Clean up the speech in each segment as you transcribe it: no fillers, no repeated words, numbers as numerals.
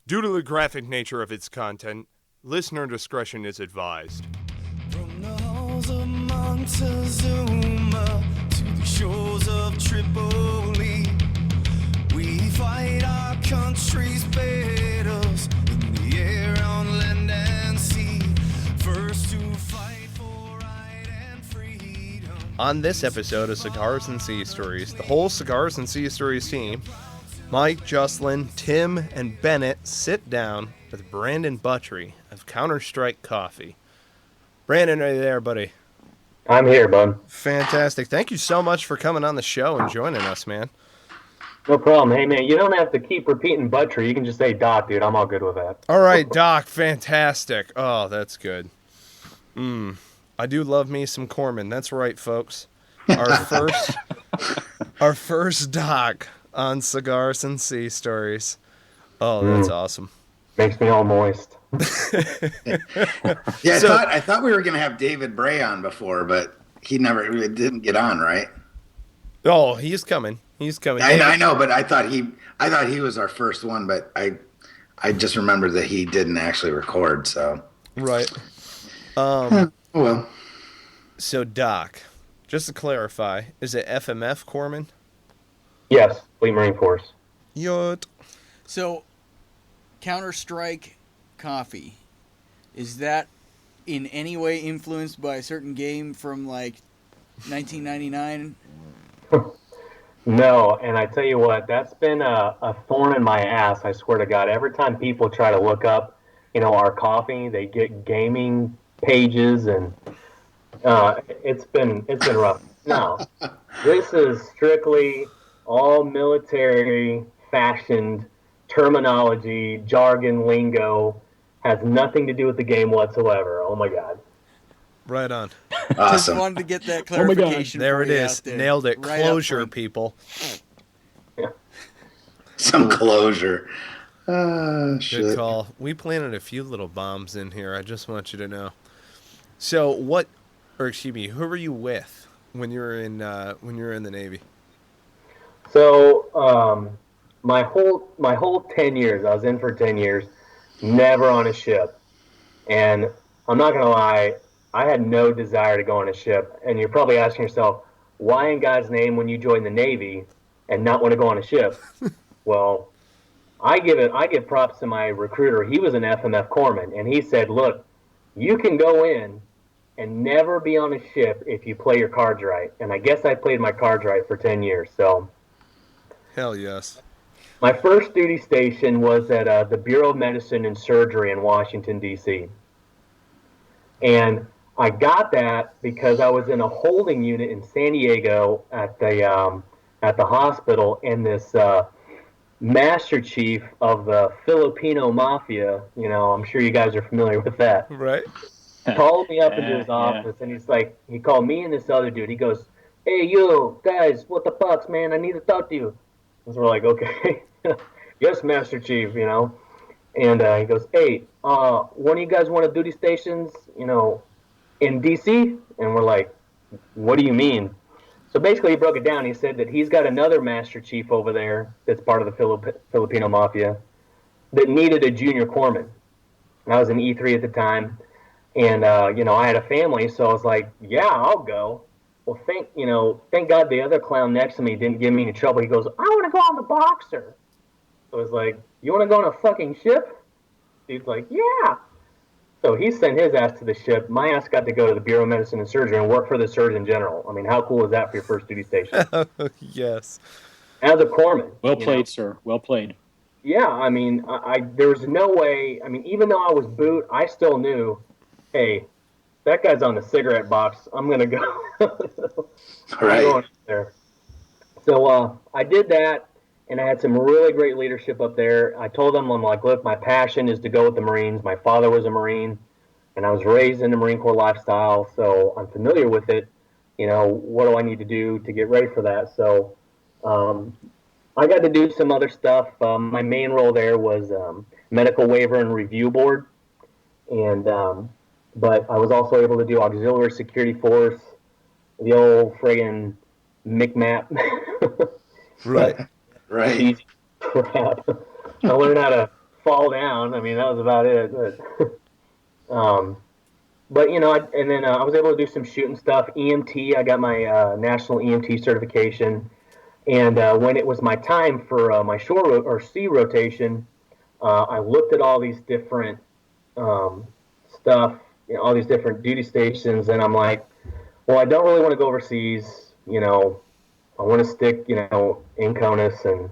Due to the graphic nature of its content, listener discretion is advised. From the halls of Montezuma to the shores of Tripoli, we fight our country's battles in the air, on land and sea. First to fight for right and freedom. On this episode of Cigars and Sea Stories, the whole Cigars and Sea Stories team, Mike, Jocelyn, Tim, and Bennett, sit down with Brandon Buttrey of Counter-Strike Coffee. Brandon, are you there, buddy? I'm here, bud. Fantastic. Thank you so much for coming on the show and joining us, man. No problem. Hey, man, you don't have to keep repeating Buttrey. You can just say Doc, dude. I'm all good with that. All right, Doc. Fantastic. Oh, that's good. I do love me some Corpsman. That's right, folks. Our first Doc on Cigars and Sea Stories. Oh, that's awesome. Makes me all moist. Yeah, I thought we were going to have David Bray on before, but he didn't get on, right? Oh, he's coming. He's coming. I know, but I thought he was our first one, but I just remembered that he didn't actually record, so. Right. Well. So, Doc, just to clarify, is it FMF Corpsman? Yes, Fleet Marine Force. Yot. So, Counter-Strike Coffee, is that in any way influenced by a certain game from, like, 1999? No, and I tell you what, that's been a thorn in my ass, I swear to God. Every time people try to look up, our coffee, they get gaming pages, and it's been rough. No, this is strictly all military fashioned terminology, jargon, lingo, has nothing to do with the game whatsoever. Oh my God. Right on. Awesome. Just wanted to get that clarification. There it is. Out there. Nailed it. Right Closure, people. Some closure. Good Shit. call. We planted a few little bombs in here. I just want you to know. So who were you with when you were in the Navy? So my whole 10 years, I was in for 10 years, never on a ship. And I'm not going to lie, I had no desire to go on a ship. And you're probably asking yourself, why in God's name when you join the Navy and not want to go on a ship? Well, I give props to my recruiter. He was an FMF corpsman, and he said, look, you can go in and never be on a ship if you play your cards right. And I guess I played my cards right for 10 years. So, hell yes. My first duty station was at the Bureau of Medicine and Surgery in Washington, D.C. And I got that because I was in a holding unit in San Diego at the hospital, and this Master Chief of the Filipino Mafia, I'm sure you guys are familiar with that. Right. Called me up into his office, and he called me and this other dude. He goes, hey, you guys, what the fuck, man? I need to talk to you. And so we're like, okay. Yes, Master Chief, And he goes, hey, one of you guys want a duty stations, in D.C.? And we're like, what do you mean? So basically he broke it down. He said that he's got another Master Chief over there that's part of the Filipino Mafia that needed a junior corpsman. And I was in E3 at the time. And, I had a family, so I was like, yeah, I'll go. Well, thank God the other clown next to me didn't give me any trouble. He goes, I want to go on the Boxer. So I was like, you want to go on a fucking ship? Dude's like, yeah. So he sent his ass to the ship. My ass got to go to the Bureau of Medicine and Surgery and work for the Surgeon General. I mean, how cool is that for your first duty station? Yes. As a corpsman. Well played, sir. Well played. Yeah, I mean, there was no way. I mean, even though I was boot, I still knew, hey, that guy's on the cigarette box. I'm going to go. Right. I'm going there. So I did that, and I had some really great leadership up there. I told them, I'm like, look, my passion is to go with the Marines. My father was a Marine, and I was raised in the Marine Corps lifestyle, so I'm familiar with it. What do I need to do to get ready for that? So I got to do some other stuff. My main role there was medical waiver and review board, but I was also able to do auxiliary security force, the old friggin' McMap. Right. Right. Easy crap. I learned how to fall down. I mean, that was about it. But you know, I was able to do some shooting stuff. EMT, I got my national EMT certification, and when it was my time for my or sea rotation, I looked at all these different stuff, you know, all these different duty stations, and I'm like, well, I don't really want to go overseas. You know, I want to stick, you know, in CONUS, and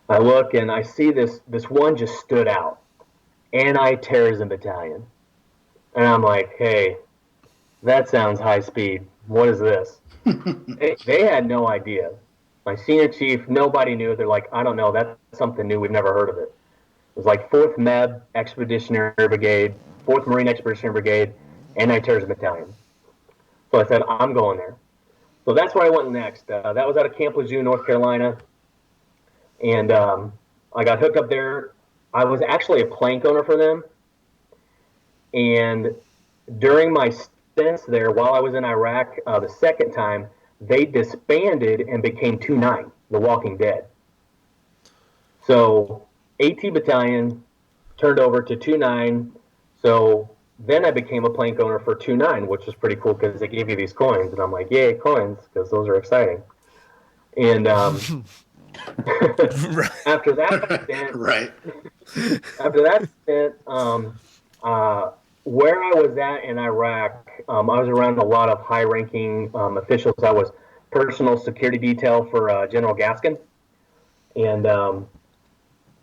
I look and I see this one just stood out, Anti-Terrorism Battalion. And I'm like, hey, that sounds high speed. What is this? They had no idea. My senior chief, nobody knew. They're like, I don't know. That's something new. We've never heard of it. It was like 4th MEB Expeditionary Brigade, 4th Marine Expeditionary Brigade, Anti-Terrorism Battalion. So I said, I'm going there. So that's where I went next. That was out of Camp Lejeune, North Carolina. And I got hooked up there. I was actually a plank owner for them. And during my stints there, while I was in Iraq the second time, they disbanded and became 2-9, The Walking Dead. So AT Battalion turned over to 2-9. So then I became a plank owner for 2-9, which was pretty cool because they gave you these coins. And I'm like, yay, coins, because those are exciting. And after that stint, Right. after that stint, where I was at in Iraq, I was around a lot of high-ranking officials. I was personal security detail for General Gaskin, and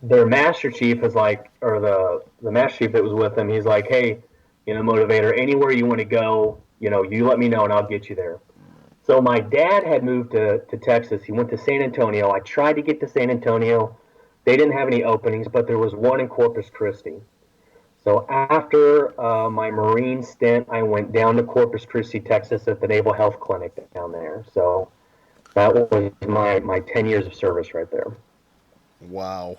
their master chief is like, or the master chief that was with him, he's like, hey, you know, motivator, anywhere you want to go, you know, you let me know and I'll get you there. So my dad had moved to Texas. He went to San Antonio. I tried to get to San Antonio. They didn't have any openings, but there was one in Corpus Christi. So after my Marine stint, I went down to Corpus Christi, Texas at the Naval Health Clinic down there. So that was my 10 years of service right there. Wow.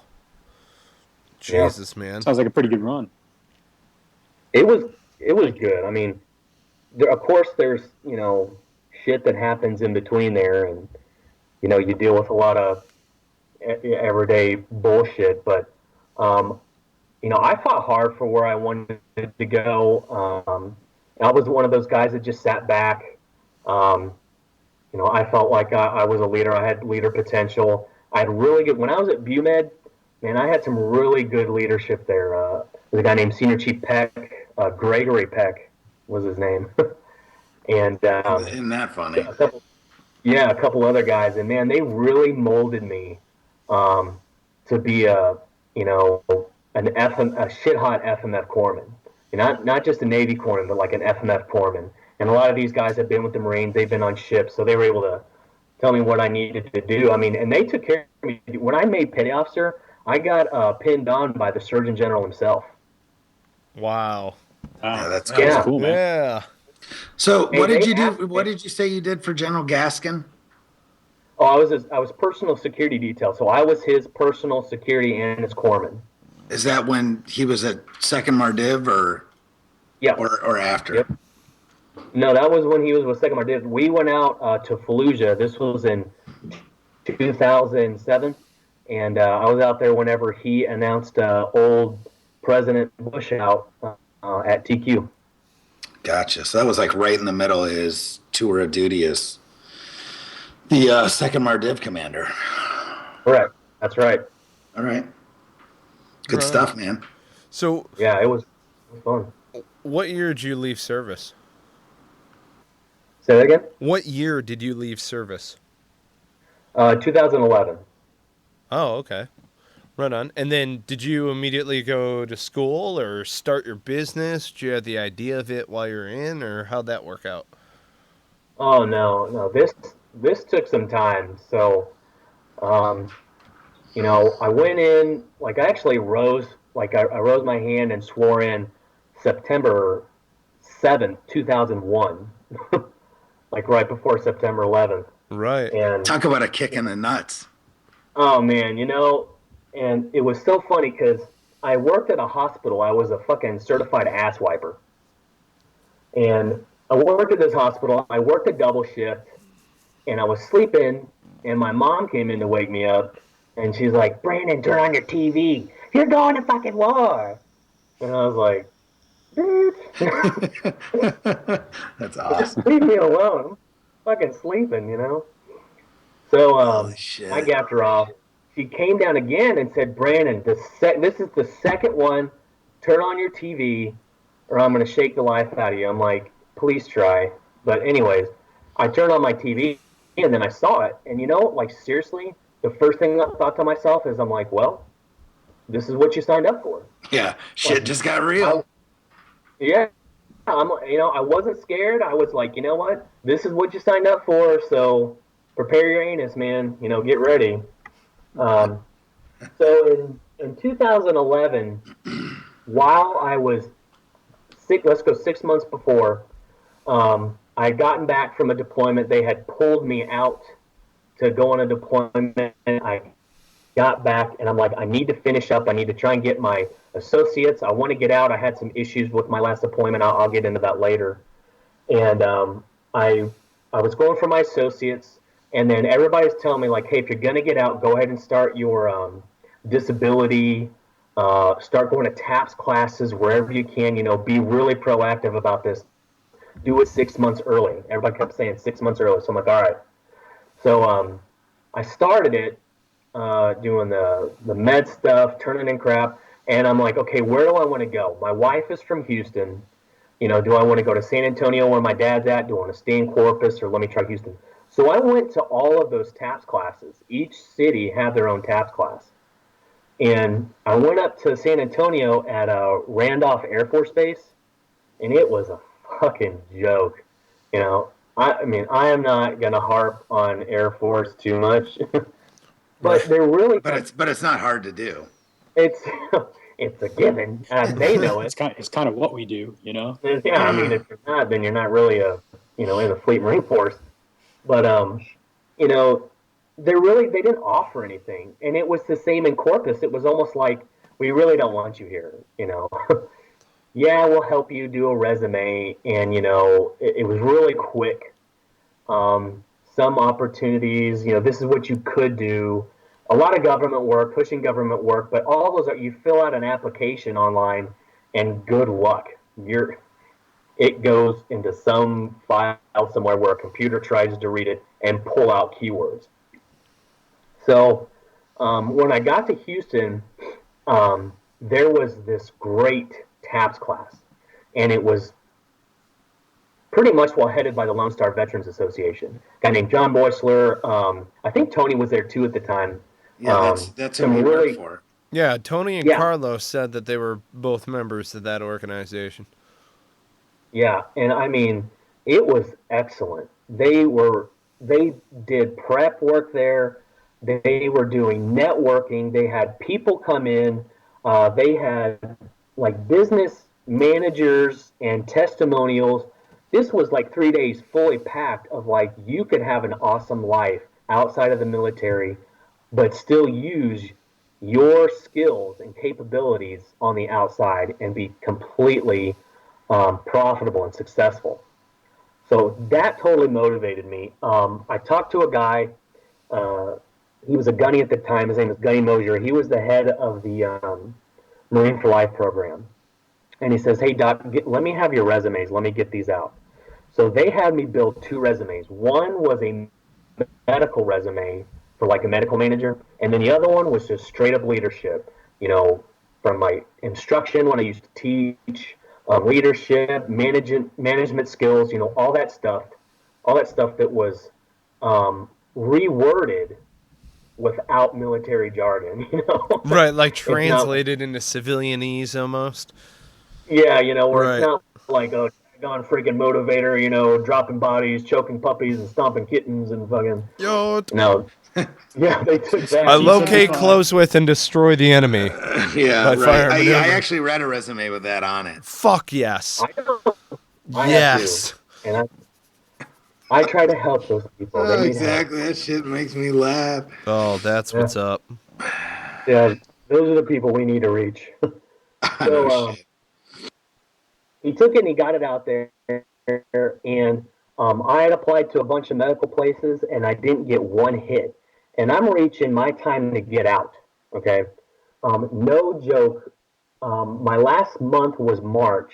Jesus, Yeah. man. Sounds like a pretty good run. It was good. I mean, of course there's, you know, shit that happens in between there, and, you know, you deal with a lot of everyday bullshit, but you know, I fought hard for where I wanted to go. I was one of those guys that just sat back. You know, I felt like I was a leader. I had leader potential. I had really good, when I was at BUMED, man, I had some really good leadership there. There's a guy named Senior Chief Peck, Gregory Peck was his name. And isn't that funny? a couple other guys, and man, they really molded me to be a shit hot FMF corpsman. Not just a Navy corpsman, but like an FMF corpsman. And a lot of these guys have been with the Marines. They've been on ships, so they were able to tell me what I needed to do. I mean, and they took care of me. When I made petty officer, I got pinned on by the Surgeon General himself. Wow. Yeah, that's That was Yeah. cool, man. Yeah. So Hey, what did they you do? asked What me- did you say you did for General Gaskin? Oh, I was personal security detail, so I was his personal security and his corpsman. Is that when he was at Second Mardiv or Yeah. or after? Yep. No, that was when he was with Second Mardiv. We went out to Fallujah. This was in 2007, and I was out there whenever he announced old President Bush out at TQ. Gotcha. So that was like right in the middle of his tour of duty as the Second Mardiv commander. Correct. That's right. All right. Good Right. stuff, man. So, Yeah, it was fun. what year did you leave service? Say that again? What year did you leave service? 2011. Oh, okay. Right on. And then did you immediately go to school or start your business? Did you have the idea of it while you're in, or how'd that work out? Oh no. This took some time. So, you know, I went in, like I actually rose, like I rose my hand and swore in September 7th, 2001, like right before September 11th. Right. And Talk about a kick in the nuts. oh man, you know, and it was so funny because I worked at a hospital. I was a fucking certified ass wiper. And I worked at this hospital. I worked a double shift, and I was sleeping, and my mom came in to wake me up, and she's like, Brandon, turn on your TV. you're going to fucking war. And I was like, dude, That's just awesome. leave me alone. I'm fucking sleeping, you know? So Holy I shit. gapped her off. She came down again and said, Brandon, this is the second one. Turn on your TV or I'm going to shake the life out of you. I'm like, please try. But anyways, I turned on my TV and then I saw it. And you know, like seriously, the first thing I thought to myself is I'm like, well, this is what you signed up for. Yeah, shit Like, just got real. yeah, I wasn't scared. I was like, you know what? This is what you signed up for. So prepare your anus, man. You know, get ready. Um, so in 2011, while I was let's go 6 months before, I had gotten back from a deployment. They had pulled me out to go on a deployment. I got back and I'm like, I need to finish up. I need to try and get my associates. I want to get out. I had some issues with my last deployment. I'll get into that later. And I was going for my associates, and then everybody's telling me like, hey, if you're gonna get out, go ahead and start your disability. Start going to TAPS classes wherever you can. You know, be really proactive about this. Do it 6 months early. Everybody kept saying 6 months early. So I'm like, all right. So I started it doing the med stuff, turning in crap, and I'm like, okay, where do I want to go? My wife is from Houston. You know, do I want to go to San Antonio where my dad's at? Do I want to stay in Corpus or let me try Houston? So I went to all of those TAPS classes. Each city had their own TAPS class. And I went up to San Antonio at Randolph Air Force Base, and it was a fucking joke. You know, I mean, I am not going to harp on Air Force too much, but they're really. But it's not hard to do. It's it's a given. They know it. It's kind of what we do, you know. Yeah, I mean, if you're not, then you're not really in the Fleet Marine Force. But you know, they didn't offer anything, and it was the same in Corpus. It was almost like we really don't want you here, you know. Yeah, we'll help you do a resume, and you know, it was really quick. Some opportunities, you know, this is what you could do. A lot of government work, pushing government work, but all those are you fill out an application online, and good luck. It goes into some file somewhere where a computer tries to read it and pull out keywords. So when I got to Houston, there was this great TAPS class, and it was pretty much well headed by the Lone Star Veterans Association. A guy named John Boisler. I think Tony was there too at the time. Yeah, that's who we work for. Yeah, Tony and Carlos said that they were both members of that organization. Yeah, and I mean, it was excellent. They did prep work there. They were doing networking. They had people come in. They had like business managers and testimonials. This was like 3 days fully packed of like, you could have an awesome life outside of the military, but still use your skills and capabilities on the outside and be completely profitable and successful. So that totally motivated me. I talked to a guy, he was a gunny at the time, his name was Gunny Mosier. He was the head of the Marine for Life program. And he says, hey, Doc, let me have your resumes. Let me get these out. So they had me build 2 resumes. One was a medical resume for like a medical manager, and then the other one was just straight up leadership, you know, from my instruction when I used to teach, leadership, management skills, you know, all that stuff that was reworded without military jargon, you know. Right, like translated into civilianese almost. Yeah, you know, where it's not like a gone freaking motivator, you know, dropping bodies, choking puppies, and stomping kittens, and fucking. Yo. No. Yeah, they took that. I locate, close with, and destroy the enemy. Yeah, right. I actually read a resume with that on it. Fuck yes. I know. Yes. And I try to help those people. Oh, exactly. That shit makes me laugh. Oh, that's what's up. Yeah, those are the people we need to reach. So he took it and he got it out there, and I had applied to a bunch of medical places, and I didn't get one hit. And I'm reaching my time to get out, okay? No joke. My last month was March,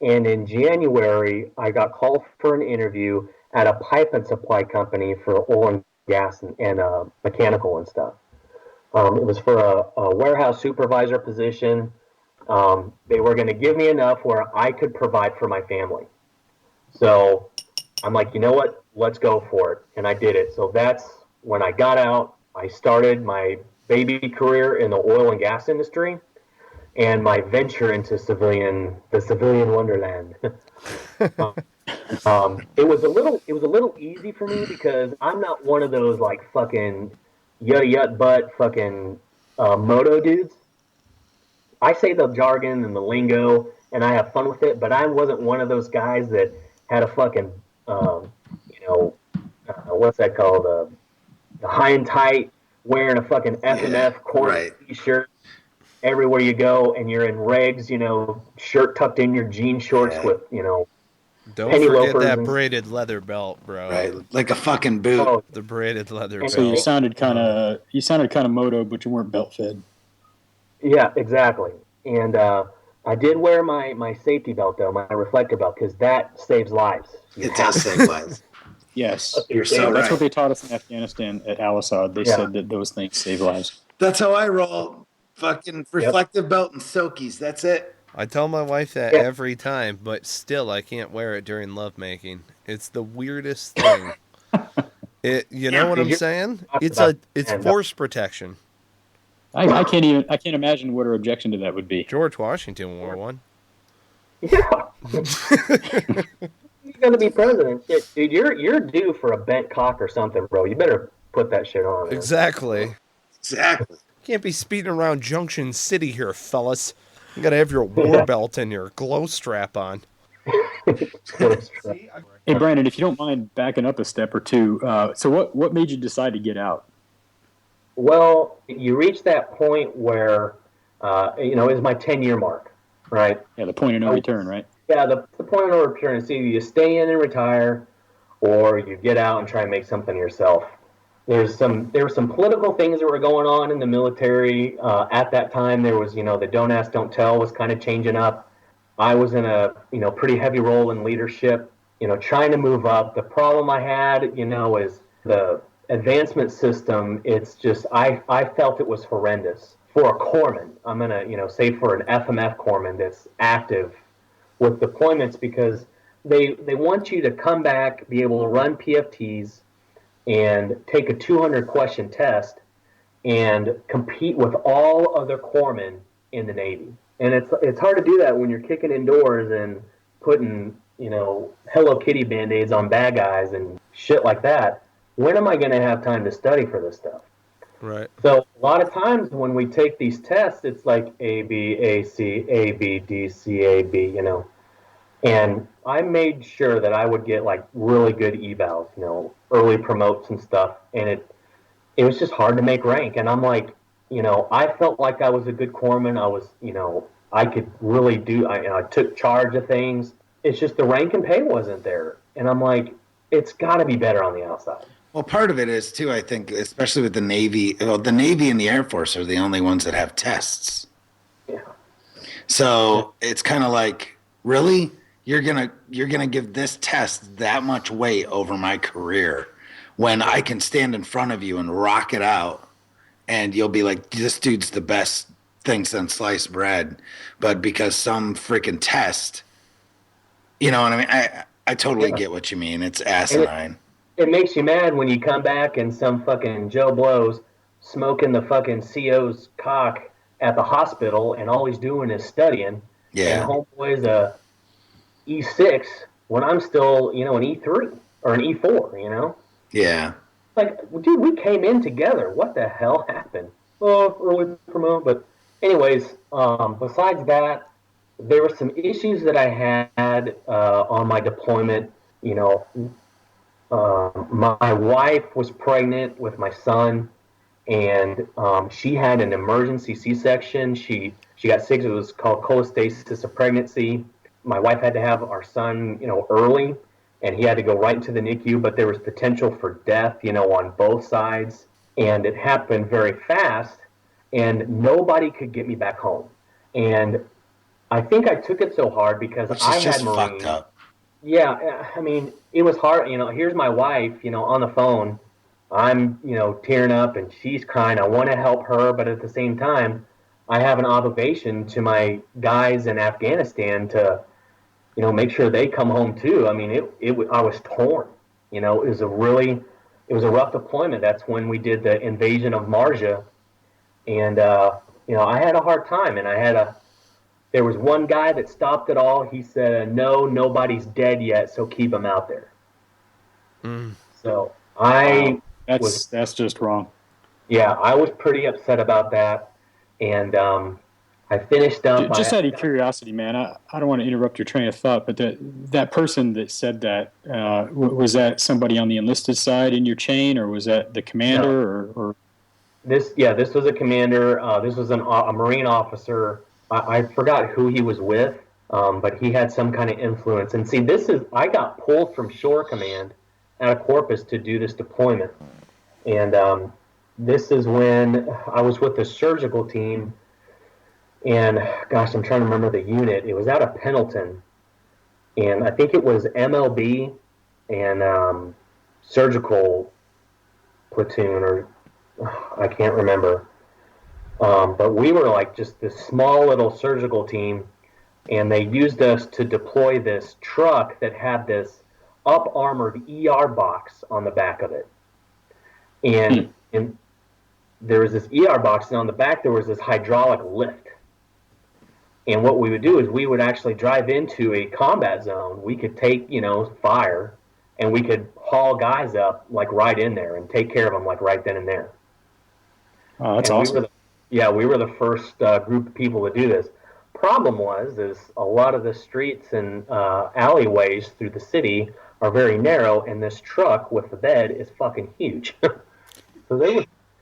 and in January, I got called for an interview at a pipe and supply company for oil and gas and mechanical and stuff. It was for a warehouse supervisor position. They were going to give me enough where I could provide for my family. So I'm like, you know what? Let's go for it. And I did it. So that's when I got out. I started my baby career in the oil and gas industry and my venture into the civilian wonderland. It was a little easy for me because I'm not one of those like fucking yut butt fucking moto dudes. I say the jargon and the lingo and I have fun with it, but I wasn't one of those guys that had a fucking what's that called, the high and tight, wearing a fucking FMF corpsman t-shirt everywhere you go, and you're in regs, shirt tucked in your jean shorts with, Don't penny forget loafers that braided leather belt, bro. Right, like a fucking boot. Oh, The braided leather belt. So you sounded kind of moto, but you weren't belt fed. yeah, exactly. And I did wear my safety belt, though, my reflector belt, because that saves lives. It does save lives. Yes, You're so that's right. what they taught us in Afghanistan at Al-Assad. They said that those things save lives. That's how I roll. Fucking reflective belt and silkies. That's it. I tell my wife that every time, but still I can't wear it during lovemaking. It's the weirdest thing. You know what I'm saying? It's force protection. I can't imagine what her objection to that would be. George Washington wore one. Yeah. You're going to be president. Shit, dude, you're due for a bent cock or something, bro. You better put that shit on. Man. Exactly. Can't be speeding around Junction City here, fellas. You gotta have your war belt and your glow strap on. Hey, Brandon, if you don't mind backing up a step or two, so what made you decide to get out? Well, you reach that point where, is my 10-year mark, right? Yeah, the point of no return, right? Yeah, the point of no return is either you stay in and retire, or you get out and try and make something yourself. There were some political things that were going on in the military at that time. There was, the don't ask, don't tell was kind of changing up. I was in a, pretty heavy role in leadership, trying to move up. The problem I had, is the advancement system. It's just, I felt it was horrendous. For a corpsman, I'm going to, say for an FMF corpsman that's active with deployments, because they want you to come back, be able to run PFTs, and take a 200-question test and compete with all other corpsmen in the Navy. And it's hard to do that when you're kicking indoors and putting, Hello Kitty Band-Aids on bad guys and shit like that. When am I going to have time to study for this stuff? Right. So a lot of times when we take these tests, it's like A, B, A, C, A, B, D, C, A, B, And I made sure that I would get like really good evals, early promotes and stuff. And it was just hard to make rank. And I'm like, I felt like I was a good corpsman. I was, I could really do, I took charge of things. It's just the rank and pay wasn't there. And I'm like, it's got to be better on the outside. Well, part of it is, too, I think, especially with the Navy. Well, the Navy and the Air Force are the only ones that have tests. Yeah. So it's kind of like, really? You're gonna give this test that much weight over my career when I can stand in front of you and rock it out, and you'll be like, this dude's the best thing since sliced bread. But because some freaking test, you know what I mean? I totally get what you mean. It's asinine. It makes you mad when you come back and some fucking Joe Blow's smoking the fucking CO's cock at the hospital, and all he's doing is studying. Yeah. And homeboy's a E6 when I'm still, an E3 or an E4, Yeah. Like, dude, we came in together. What the hell happened? Oh, early promote. But anyways, besides that, there were some issues that I had on my deployment. My wife was pregnant with my son, and she had an emergency C-section. She got sick. It was called cholestasis of pregnancy. My wife had to have our son, early, and he had to go right into the NICU, but there was potential for death, on both sides, and it happened very fast. and nobody could get me back home. And I think I took it so hard because Which I is just had Marines. fucked up. Yeah, I mean, it was hard. Here's my wife, on the phone. I'm, tearing up and she's crying. I want to help her, but at the same time, I have an obligation to my guys in Afghanistan to, make sure they come home too. I mean, I was torn. It was a rough deployment. That's when we did the invasion of Marja, and I had a hard time, and there was one guy that stopped it all. He said, "No, nobody's dead yet, so keep them out there." So that's just wrong. Yeah, I was pretty upset about that, and I finished up. Just out of curiosity, man, I don't want to interrupt your train of thought, but that person that said that, was that somebody on the enlisted side in your chain, or was that the commander? No. Or This was a commander. This was a Marine officer. I forgot who he was with, but he had some kind of influence. And see, I got pulled from Shore Command out of Corpus to do this deployment. And this is when I was with the surgical team. And gosh, I'm trying to remember the unit. It was out of Pendleton. And I think it was MLB and surgical platoon, or I can't remember. But we were like just this small little surgical team, and they used us to deploy this truck that had this up-armored ER box on the back of it. And there was this ER box, and on the back there was this hydraulic lift. And what we would do is we would actually drive into a combat zone. We could take, fire, and we could haul guys up like right in there and take care of them like right then and there. Oh, that's awesome. We were the first group of people to do this. Problem is a lot of the streets and alleyways through the city are very narrow, and this truck with the bed is fucking huge.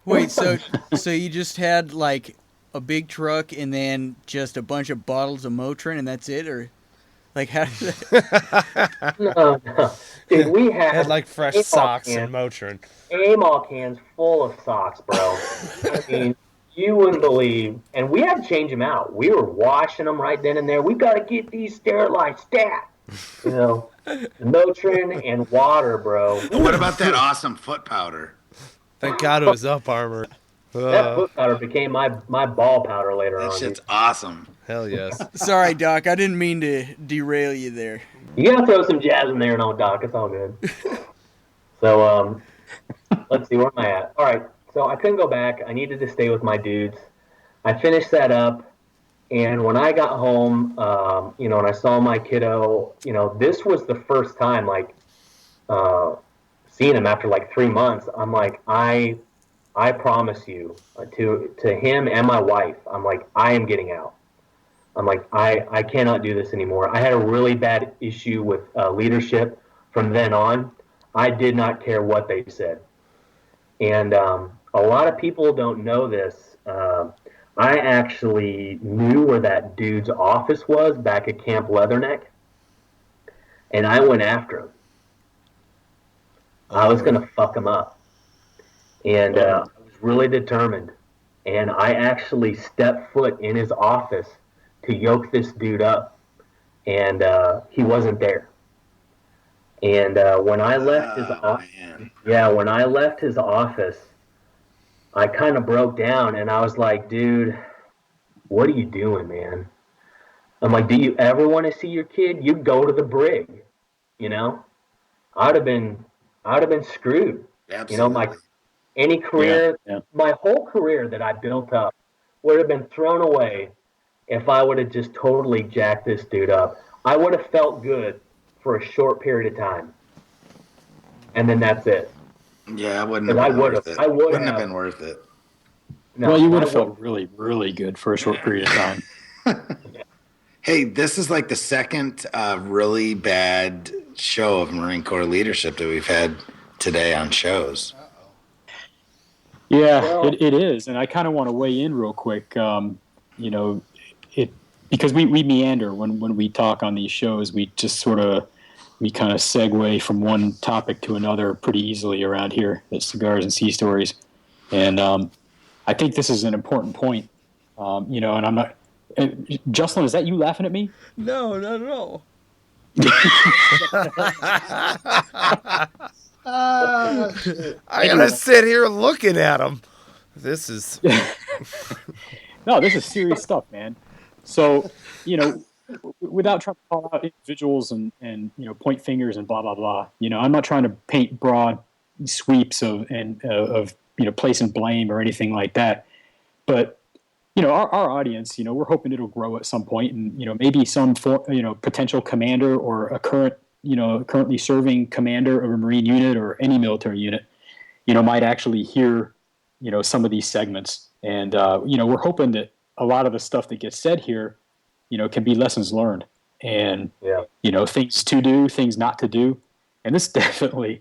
Wait, so you just had like a big truck and then just a bunch of bottles of Motrin and that's it, or like how? No. Dude, we had like fresh socks and Motrin. AMOL cans full of socks, bro. I mean, you wouldn't believe. And we had to change them out. We were washing them right then and there. We got to get these sterilized stat. Motrin and water, bro. What about that awesome foot powder? Thank God it was up armored. That foot powder became my ball powder later on. That shit's awesome. Hell yes. Sorry, Doc. I didn't mean to derail you there. You gotta throw some jazz in there and all, Doc. It's all good. So, let's see, where am I at? All right, so I couldn't go back. I needed to stay with my dudes. I finished that up, and when I got home, and I saw my kiddo, this was the first time, like, seeing him after like 3 months. I'm like, I promise you, to him and my wife, I'm like, I am getting out. I'm like, I cannot do this anymore. I had a really bad issue with leadership from then on. I did not care what they said. And a lot of people don't know this. I actually knew where that dude's office was back at Camp Leatherneck, and I went after him. I was going to fuck him up. And I was really determined. And I actually stepped foot in his office to yoke this dude up. And he wasn't there. And when I left his office, when I left his office, I kind of broke down, and I was like, dude, what are you doing, man? I'm like, do you ever want to see your kid? You go to the brig, I'd have been screwed. Absolutely. Any career, my whole career that I built up would have been thrown away if I would have just totally jacked this dude up. I would have felt good for a short period of time. And then that's it. Yeah, it wouldn't have been worth it. Wouldn't have been worth it. No, well, you would have felt really, really good for a short period of time. Hey, this is like the second really bad show of Marine Corps leadership that we've had today on shows. Yeah, it is, and I kind of want to weigh in real quick. Because we meander when we talk on these shows. We just kind of segue from one topic to another pretty easily around here at Cigars and Sea Stories. And I think this is an important point. And I'm not. Jocelyn, is that you laughing at me? No, not at all. I gotta sit here looking at him. This is No, this is serious stuff, man. So, without trying to call out individuals and point fingers and blah blah blah. I'm not trying to paint broad sweeps of placing blame or anything like that. But our audience, we're hoping it'll grow at some point, and maybe some potential commander or a currently serving commander of a Marine unit or any military unit, might actually hear some of these segments, and we're hoping that a lot of the stuff that gets said here, can be lessons learned, and things to do, things not to do, and this definitely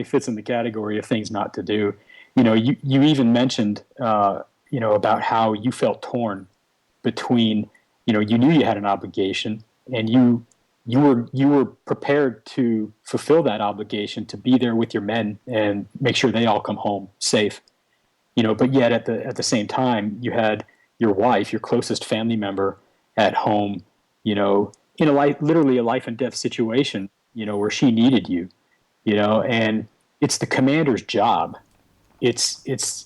fits in the category of things not to do. You even mentioned about how you felt torn between, you knew you had an obligation, and you were prepared to fulfill that obligation, to be there with your men and make sure they all come home safe. But yet at the same time, you had your wife, your closest family member, at home, in literally a life and death situation, where she needed you, and it's the commander's job. It's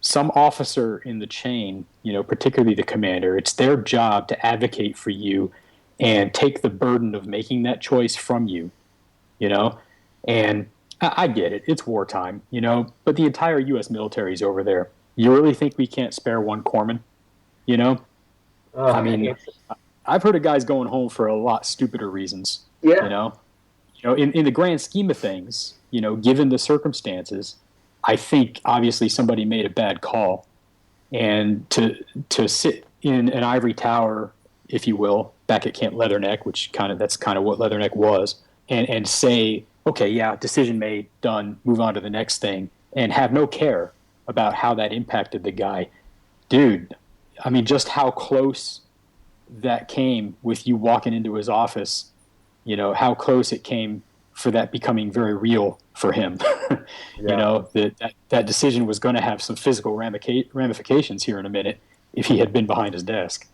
some officer in the chain, particularly the commander, it's their job to advocate for you and take the burden of making that choice from you, and I get it. It's wartime, but the entire U.S. military is over there. You really think we can't spare one corpsman, I mean, I've heard of guys going home for a lot stupider reasons, in the grand scheme of things, given the circumstances, I think obviously somebody made a bad call, and to sit in an ivory tower, if you will, back at Camp Leatherneck, which that's kind of what Leatherneck was, and say, okay, yeah, decision made, done, move on to the next thing, and have no care about how that impacted the guy. Dude, I mean, just how close that came with you walking into his office, how close it came for that becoming very real for him. That decision was going to have some physical ramifications here in a minute if he had been behind his desk.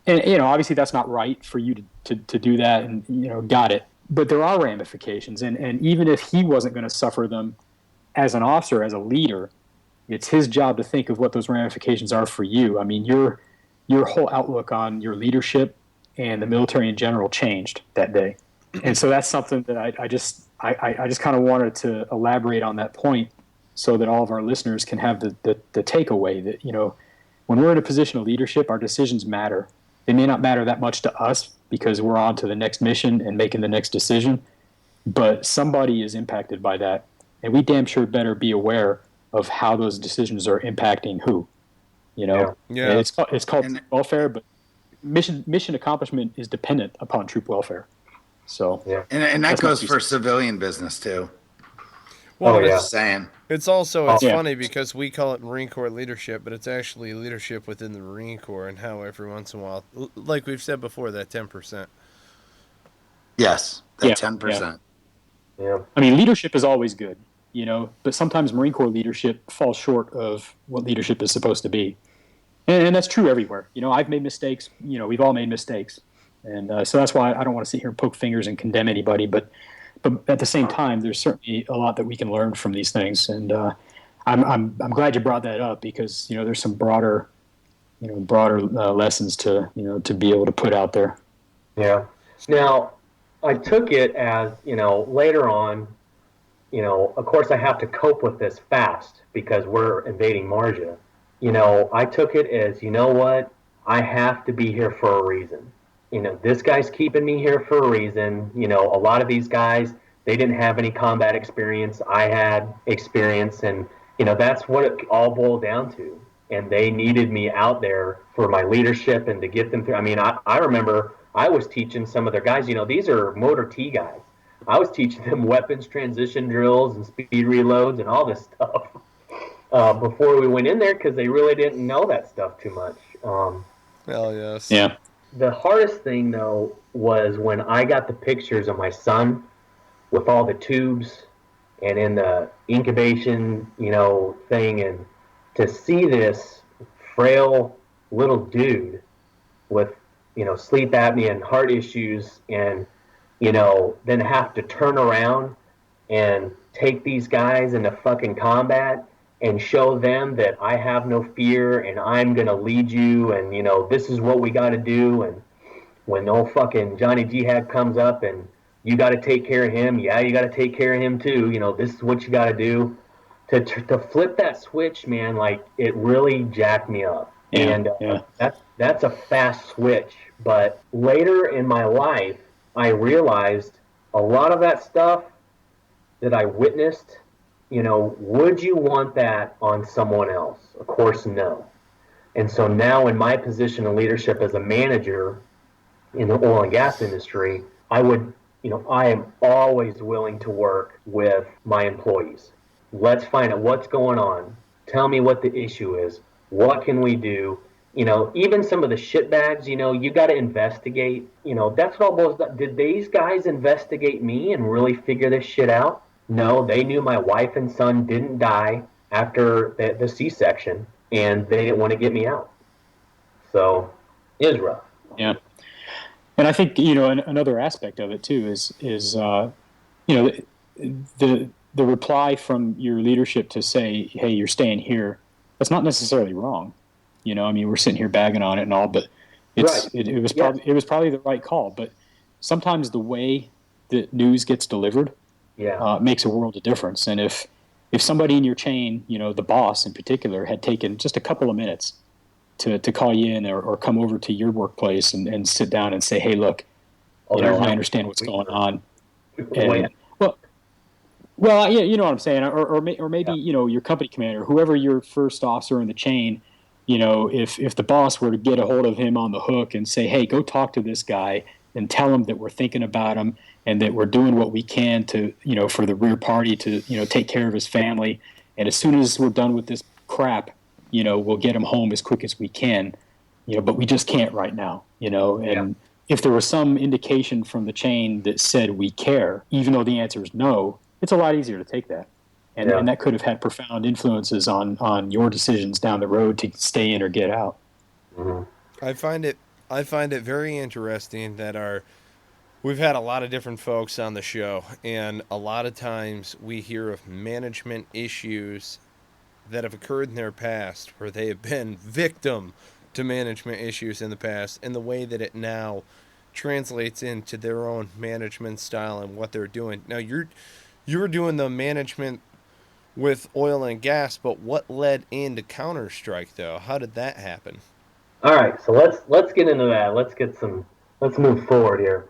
And, obviously that's not right for you to do that, and, got it. But there are ramifications, and even if he wasn't going to suffer them as an officer, as a leader, it's his job to think of what those ramifications are for you. I mean, your whole outlook on your leadership and the military in general changed that day. And so that's something that I just kind of wanted to elaborate on that point, so that all of our listeners can have the takeaway that, when we're in a position of leadership, our decisions matter. They may not matter that much to us because we're on to the next mission and making the next decision, but somebody is impacted by that. And we damn sure better be aware of how those decisions are impacting who, Yeah. It's called troop welfare, but mission accomplishment is dependent upon troop welfare. So, and that goes for civilian business too. Well, just saying. It's funny because we call it Marine Corps leadership, but it's actually leadership within the Marine Corps, and how every once in a while, like we've said before, that 10%. Yes, that 10%. Yeah. I mean, leadership is always good, but sometimes Marine Corps leadership falls short of what leadership is supposed to be. And that's true everywhere. I've made mistakes. We've all made mistakes. And so that's why I don't want to sit here and poke fingers and condemn anybody. But at the same time, there's certainly a lot that we can learn from these things. And I'm glad you brought that up, because, there's some broader lessons to be able to put out there. Yeah. Now, I took it as, later on, of course I have to cope with this fast because we're invading Marja. I took it as, what? I have to be here for a reason. This guy's keeping me here for a reason. A lot of these guys, they didn't have any combat experience. I had experience, and, that's what it all boiled down to. And they needed me out there for my leadership and to get them through. I mean, I remember I was teaching some of their guys, these are motor T guys. I was teaching them weapons transition drills and speed reloads and all this stuff before we went in there, because they really didn't know that stuff too much. Hell yes. Yeah. The hardest thing, though, was when I got the pictures of my son with all the tubes and in the incubation, thing, and to see this frail little dude with, sleep apnea and heart issues, and, then have to turn around and take these guys into fucking combat and show them that I have no fear and I'm going to lead you, and, this is what we got to do. And when old fucking Johnny Jihad comes up and you got to take care of him, yeah, you got to take care of him too. This is what you got to do. To flip that switch, man, like, it really jacked me up. Yeah, And that's a fast switch. But later in my life, I realized a lot of that stuff that I witnessed, would you want that on someone else? Of course, no. And so now in my position of leadership as a manager in the oil and gas industry, I am always willing to work with my employees. Let's find out what's going on. Tell me what the issue is. What can we do? Even some of the shitbags, you got to investigate. That's what all boils down. Did these guys investigate me and really figure this shit out? No, they knew my wife and son didn't die after the C-section, and they didn't want to get me out. So it was rough. Yeah. And I think, another aspect of it too is the reply from your leadership to say, hey, you're staying here, that's not necessarily wrong. We're sitting here bagging on it and all, but it was probably the right call. But sometimes the way that news gets delivered makes a world of difference. And if somebody in your chain, the boss in particular, had taken just a couple of minutes to call you in or come over to your workplace and sit down and say, hey, look, I understand what's going on. And, well, yeah, you know what I'm saying, or maybe your company commander, whoever your first officer in the chain, if the boss were to get a hold of him on the hook and say, hey, go talk to this guy and tell him that we're thinking about him and that we're doing what we can to, for the rear party to, take care of his family, and as soon as we're done with this crap, we'll get him home as quick as we can, but we just can't right now, and if there was some indication from the chain that said we care, even though the answer is no, it's a lot easier to take that. And that could have had profound influences on your decisions down the road to stay in or get out. Mm-hmm. I find it very interesting that we've had a lot of different folks on the show, and a lot of times we hear of management issues that have occurred in their past where they have been victim to management issues in the past, and the way that it now translates into their own management style and what they're doing. Now you were doing the management with oil and gas, but what led into Counter-Strike though? How did that happen? All right, so let's get into that. Let's move forward here.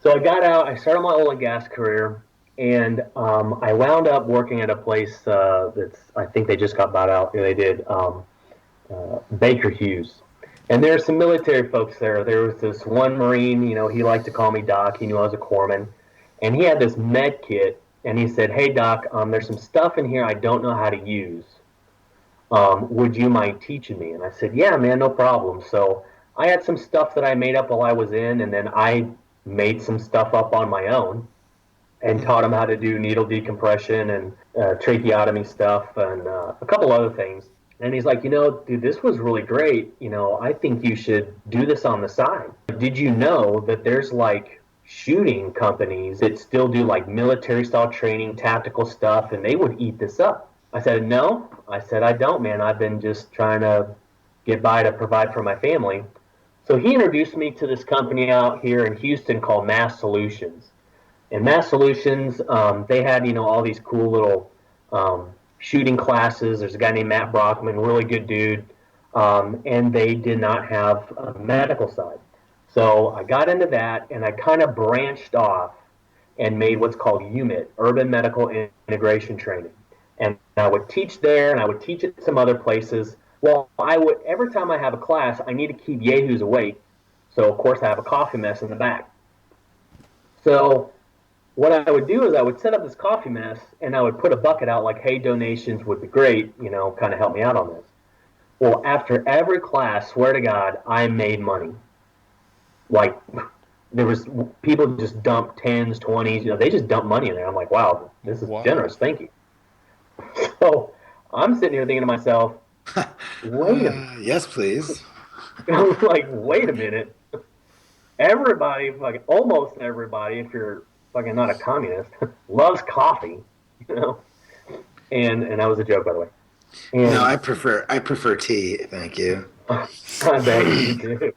So I got out, I started my oil and gas career, and I wound up working at a place I think they just got bought out. They did, Baker Hughes. And there's some military folks there. There was this one Marine, he liked to call me Doc. He knew I was a corpsman. And he had this med kit, and he said, hey, Doc, there's some stuff in here I don't know how to use. Would you mind teaching me? And I said, yeah, man, no problem. So I had some stuff that I made up while I was in, and then I made some stuff up on my own and taught him how to do needle decompression and tracheotomy stuff and a couple other things. And he's like, dude, this was really great. I think you should do this on the side. Did you know that there's shooting companies that still do military style training, tactical stuff, and they would eat this up? I said, no. I said, I don't, man. I've been just trying to get by to provide for my family. So he introduced me to this company out here in Houston called Mass Solutions. And Mass Solutions, they had, all these cool little shooting classes. There's a guy named Matt Brockman, really good dude. And they did not have a medical side. So I got into that, and I kind of branched off and made what's called UMIT, Urban Medical Integration Training. And I would teach there, and I would teach at some other places. Well, every time I have a class, I need to keep yahoos awake. So, of course, I have a coffee mess in the back. So what I would do is I would set up this coffee mess, and I would put a bucket out like, hey, donations would be great, kind of help me out on this. Well, after every class, swear to God, I made money. There was people just dump 10s, 20s, they just dump money in there. I'm like, wow, this is generous. Thank you. So I'm sitting here thinking to myself, wait a minute. Yes, please. I'm like, wait a minute. Everybody, fucking almost everybody, if you're fucking not a communist, loves coffee, you know. And that was a joke, by the way. And No, I prefer tea. Thank you. I bet you do.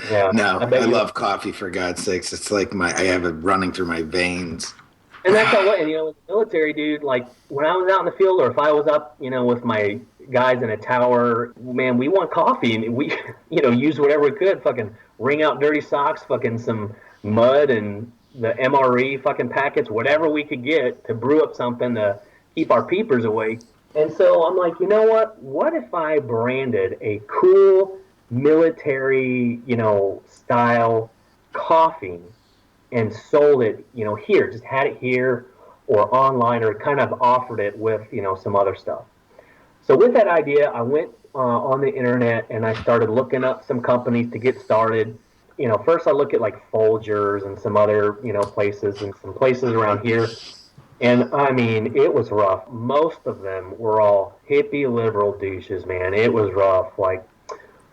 Yeah. No, bet I you- love coffee, for God's sakes. It's like I have it running through my veins. And that's how, and, you know, with the military, dude, like when I was out in the field or if I was up, you know, with my guys in a tower, man, we want coffee and we, you know, use whatever we could, fucking wring out dirty socks, fucking some mud and the MRE fucking packets, whatever we could get to brew up something to keep our peepers awake. And so I'm like, you know what? What if I branded a cool military, you know, style coffee and sold it, you know, here, just had it here or online or kind of offered it with, you know, some other stuff. So with that idea, I went on the internet and I started looking up some companies to get started. You know, first I look at like Folgers and some other, you know, places and some places around here. And I mean, it was rough. Most of them were all hippie liberal douches, man. It was rough. Like,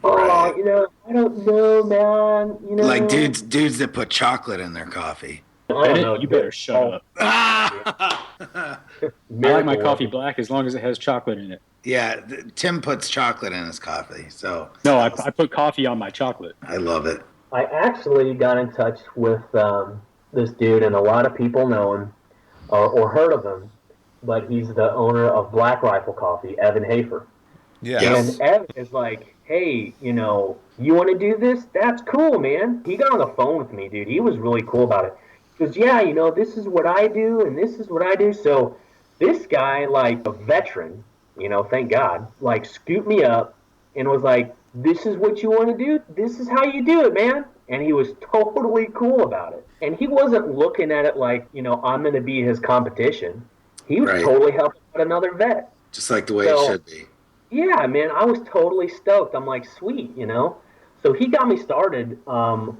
oh, Right. you know, I don't know, man. You know, Like dudes that put chocolate in their coffee. I don't Bennett, know. you better shut up. I like my Miracle coffee Whip. black as long as it has chocolate in it. Yeah, Tim puts chocolate in his coffee, so No, I put coffee on my chocolate. I love it. I actually got in touch with this dude, and a lot of people know him or heard of him, but he's the owner of Black Rifle Coffee, Evan Hafer. Yeah. Yes. And Evan is like, hey, you know, you want to do this? That's cool, man. He got on the phone with me, dude. He was really cool about it. He goes, yeah, you know, this is what I do, and this is what I do. So this guy, like a veteran, you know, thank God, like scooped me up and was like, this is what you want to do? This is how you do it, man. And he was totally cool about it. And he wasn't looking at it like, you know, I'm going to be his competition. He was Right. totally helping out another vet. Just like the way So- it should be. Yeah, man, I was totally stoked. I'm like, sweet, you know? So he got me started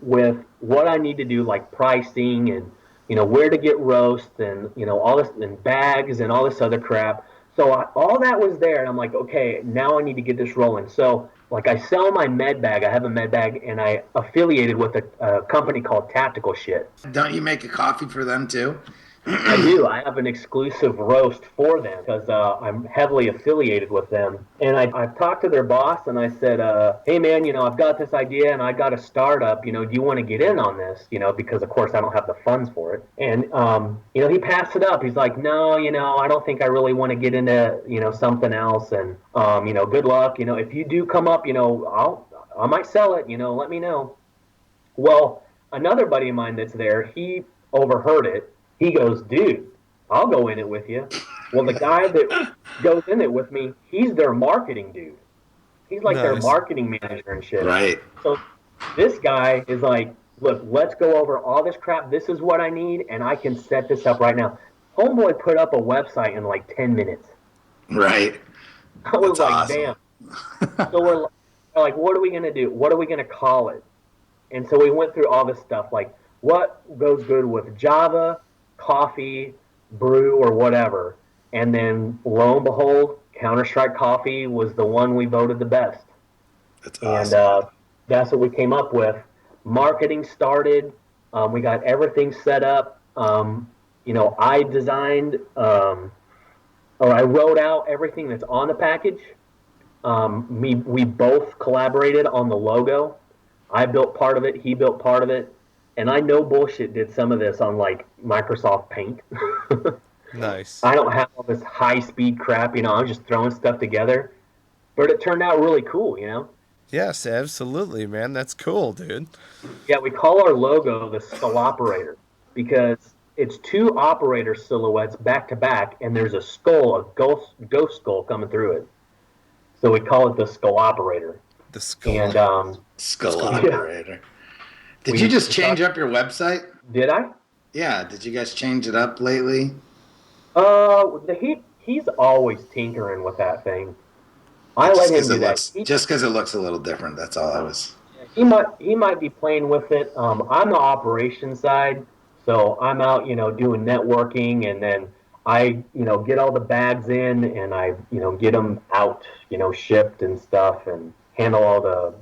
with what I need to do, like pricing and, you know, where to get roast and, you know, all this, and bags and all this other crap. So all that was there, and I'm like, okay, now I need to get this rolling. So, like, I sell my med bag. I have a med bag, and I affiliated with a company called Tactical Shit. Don't you make a coffee for them too? I do. I have an exclusive roast for them because I'm heavily affiliated with them. And I've talked to their boss and I said, hey, man, you know, I've got this idea and I got a startup. You know, do you want to get in on this? You know, because, of course, I don't have the funds for it. And, you know, he passed it up. He's like, no, you know, I don't think I really want to get into, you know, something else. And, you know, good luck. You know, if you do come up, you know, I might sell it. You know, let me know. Well, another buddy of mine that's there, he overheard it. He goes, dude, I'll go in it with you. Well, the guy that goes in it with me, he's their marketing dude. He's like their Nice. marketing manager and shit. Right. So this guy is like, look, let's go over all this crap. This is what I need, and I can set this up right now. Homeboy put up a website in like 10 minutes. Right. I was That's like, awesome. damn. So we're like, what are we going to do? What are we going to call it? And so we went through all this stuff, like what goes good with Java, coffee, brew, or whatever. And then lo and behold, Counter-Strike Coffee was the one we voted the best. That's And awesome. that's what we came up with. Marketing started. We got everything set up. You know, I designed or I wrote out everything that's on the package. We both collaborated on the logo. I built part of it. He built part of it. And I no bullshit did some of this on like Microsoft Paint. Nice. I don't have all this high speed crap, you know, I'm just throwing stuff together. But it turned out really cool, you know? Yes, absolutely, man. That's cool, dude. Yeah, we call our logo the Skull Operator because it's two operator silhouettes back to back, and there's a skull, a ghost skull coming through it. So we call it the Skull Operator. The skull. And Skull yeah. operator. Did you just change up your website? did I? Yeah. Did you guys change it up lately? He's always tinkering with that thing. I let him do that. Just because it looks a little different. That's all I was. He might be playing with it. I'm the operations side, so I'm out, you know, doing networking, and then I get all the bags in, and I get them out, shipped and stuff, and handle all the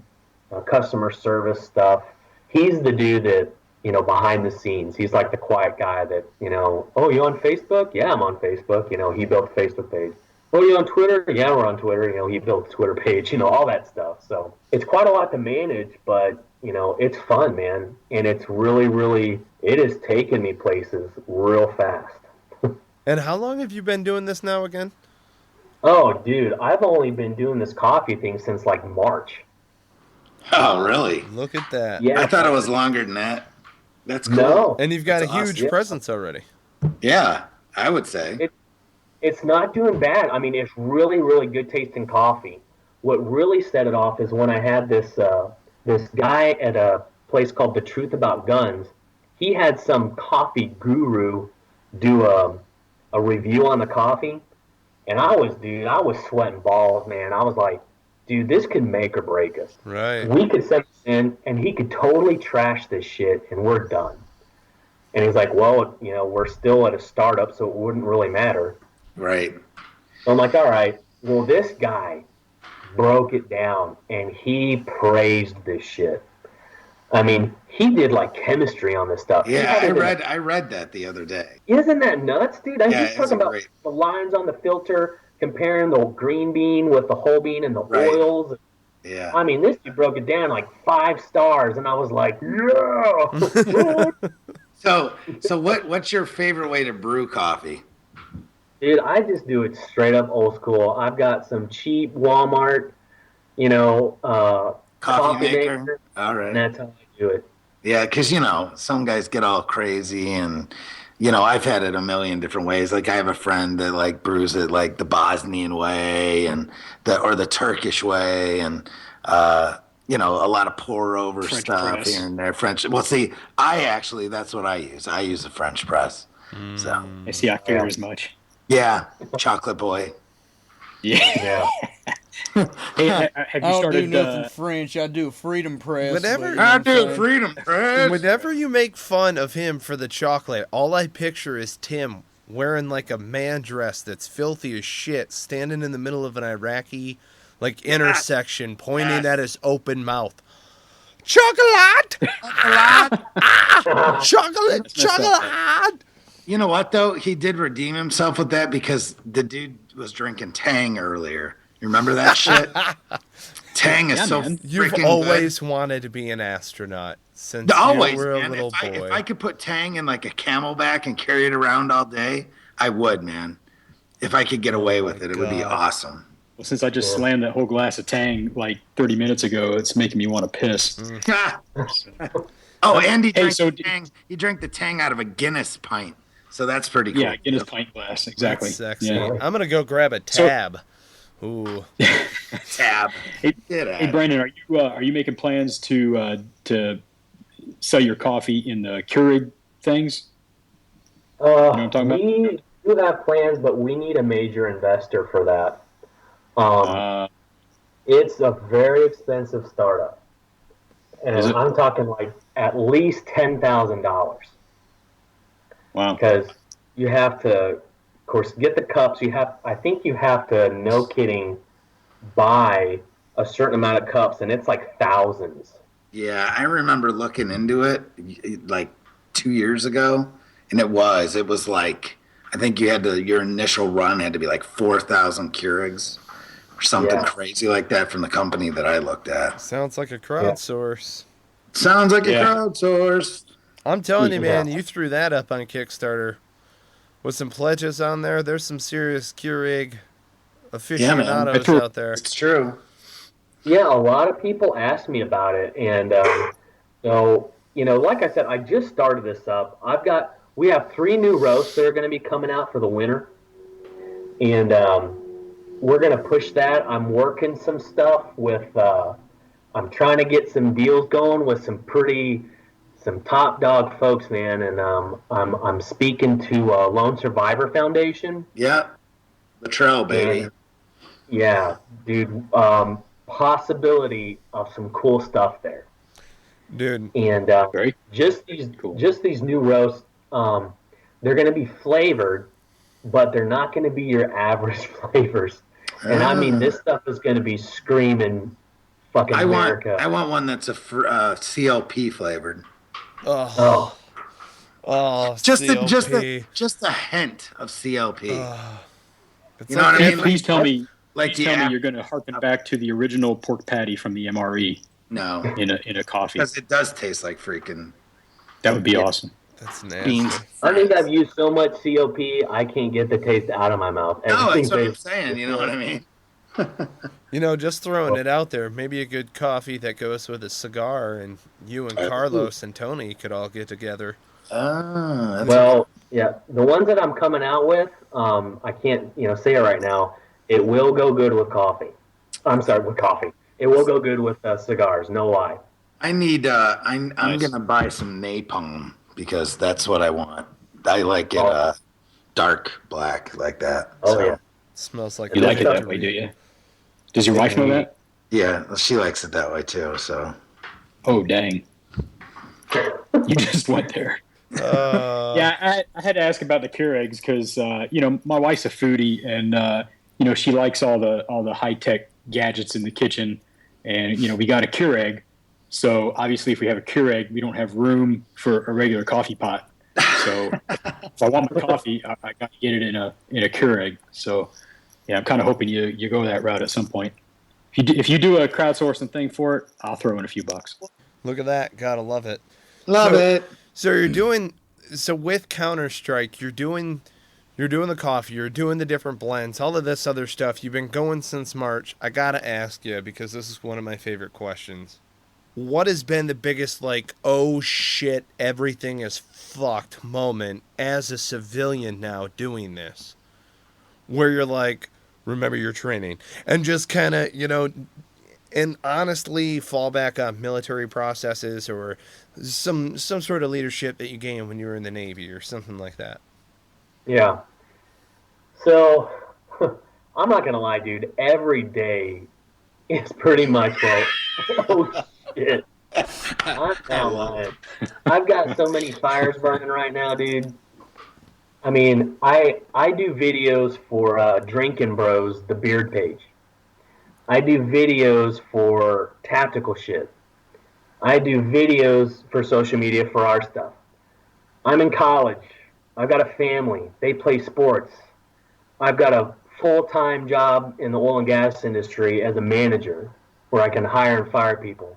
customer service stuff. He's the dude that, behind the scenes, he's like the quiet guy that, oh, you on Facebook? Yeah, I'm on Facebook. He built a Facebook page. Oh, you on Twitter? Yeah, we're on Twitter. He built a Twitter page, all that stuff. So it's quite a lot to manage, but, it's fun, man. And it's really, really, it has taken me places real fast. And how long have you been doing this now again? Oh, dude, I've only been doing this coffee thing since like March. Oh, really? Look at that. Yeah. I thought it was longer than that. That's cool. No. And you've got That's a huge awesome. presence already. Yeah, I would say. It's not doing bad. I mean, it's really, really good tasting coffee. What really set it off is when I had this guy at a place called The Truth About Guns. He had some coffee guru do a review on the coffee, and I was sweating balls, man. I was like, dude, this could make or break us. Right. We could send this in, and he could totally trash this shit, and we're done. And he's like, well, we're still at a startup, so it wouldn't really matter. Right. So I'm like, all right, well, this guy broke it down, and he praised this shit. I mean, he did like chemistry on this stuff. Yeah, I read that the other day. Isn't that nuts, dude? He's talking about great. the lines on the filter, comparing the green bean with the whole bean and the Right. oils. Yeah. I mean, this dude broke it down like 5 stars, and I was like, yeah. So what's your favorite way to brew coffee? Dude, I just do it straight up old school. I've got some cheap Walmart, Coffee maker? All right. and that's how I do it. Yeah, because, some guys get all crazy and, I've had it a million different ways. Like, I have a friend that, like, brews it, like, the Bosnian way and or the Turkish way and, a lot of pour-over French stuff press. here and there. French. Well, see, that's what I use. I use a French press. So, I see. I figured as much. yeah, chocolate boy. Yeah. Yeah. Hey, have I you don't started? do nothing French. I do Freedom Press. Whatever. but you know what I'm saying? freedom press. Whenever you make fun of him for the chocolate, all I picture is Tim wearing like a man dress that's filthy as shit, standing in the middle of an Iraqi intersection, pointing at his open mouth. Chocolate! Chocolate! That's messed up. Chocolate! You know what, though? He did redeem himself with that because the dude was drinking Tang earlier. You remember that shit? Tang is Yeah, so man. You've freaking always wanted to be an astronaut since Always, you were a man. little If boy. I could put Tang in like a Camelback and carry it around all day, I would, man. If I could get away with it, it would be God. awesome. Well, since I just slammed that whole glass of Tang like 30 minutes ago, it's making me want to piss. Oh, and he Hey, drank so the Tang. He drank the Tang out of a Guinness pint, so that's pretty cool. Yeah, Guinness pint glass, exactly. That's sexy. Yeah. I'm gonna go grab a tab. Ooh. Tab. Hey, Get at hey, it. Brandon, are you making plans to sell your coffee in the Keurig things? what I'm talking about? We do have plans, but we need a major investor for that. It's a very expensive startup. And Is it? I'm talking like at least $10,000 Wow. because you have to, of course, get the cups. I think you have to, no kidding, buy a certain amount of cups, and it's like thousands. Yeah, I remember looking into it like 2 years ago, and it was like, I think your initial run had to be like 4,000 Keurigs or something Yeah. crazy like that from the company that I looked at. Sounds like a crowdsource. Sounds like Yeah. a crowdsource. I'm telling you, man, Yeah. you threw that up on Kickstarter with some pledges on there. There's some serious Keurig aficionados man. out there. It's true. Yeah, a lot of people ask me about it, and so like I said, I just started this up. We have 3 new roasts that are going to be coming out for the winter, and we're going to push that. I'm working some stuff with. I'm trying to get some deals going with some top dog folks, man, and I'm speaking to Lone Survivor Foundation. Yeah. Latrell, baby. And, yeah, dude. Possibility of some cool stuff there. Dude, And Great. just these Cool. new roasts, they're going to be flavored but they're not going to be your average flavors. And I mean, this stuff is going to be screaming fucking America. I want one that's a CLP flavored. Oh. Just CLP. just a hint of CLP. It's You know what I mean? Please tell me, Like please tell me you're going to harken back to the original pork patty from the MRE No, in a coffee. because it does taste like freaking That would be awesome. That's nasty. beans. I think I've used so much COP, I can't get the taste out of my mouth. No, Everything that's what I'm tastes- saying. You know what I mean? You know, just throwing it out there, maybe a good coffee that goes with a cigar, and you and Carlos and Tony could all get together. Well, yeah, the ones that I'm coming out with, I can't, say it right now. It will go good with coffee. I'm sorry, with coffee. It will go good with cigars. No lie. I need. I'm Nice. gonna buy some napalm because that's what I want. I like it dark black like that. Oh So, yeah. Smells like You a like it that victory. way, do you? Does your wife know that? yeah, she likes it that way too. So Oh, dang. You just went there. Yeah, I had to ask about the Keurigs because my wife's a foodie, and she likes all the high tech gadgets in the kitchen, and we got a Keurig. So obviously, if we have a Keurig, we don't have room for a regular coffee pot. So if I want my coffee, I got to get it in a Keurig. So yeah, I'm kind of hoping you go that route at some point. If you do a crowdsourcing thing for it, I'll throw in a few bucks. Look at that. Gotta love it. love it. So with Counter-Strike, you're doing the coffee, you're doing the different blends, all of this other stuff. You've been going since March. I gotta ask you, because this is one of my favorite questions. What has been the biggest, oh shit, everything is fucked moment as a civilian now doing this? Where you're like, remember your training. And just kind of, and honestly fall back on military processes or some sort of leadership that you gained when you were in the Navy or something like that. Yeah. So, I'm not going to lie, dude. Every day is pretty much like, oh, shit. I'm not lying. I've got so many fires burning right now, dude. I mean, I do videos for Drinkin' Bros, the beard page. I do videos for tactical shit. I do videos for social media for our stuff. I'm in college. I've got a family. They play sports. I've got a full-time job in the oil and gas industry as a manager where I can hire and fire people.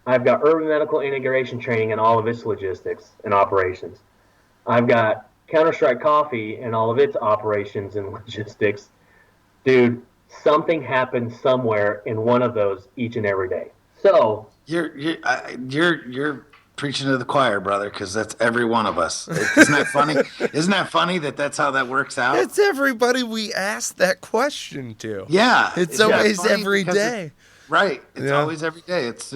I've got urban medical integration training and all of its logistics and operations. I've got Counter-Strike Coffee and all of its operations and logistics. Dude, something happens somewhere in one of those each and every day. So You're preaching to the choir, brother, because that's every one of us. Isn't that funny? Isn't that funny that that's how that works out? It's everybody we ask that question to. Yeah, It's isn't that always funny? every Because day. right. It's Yeah. always every day. It's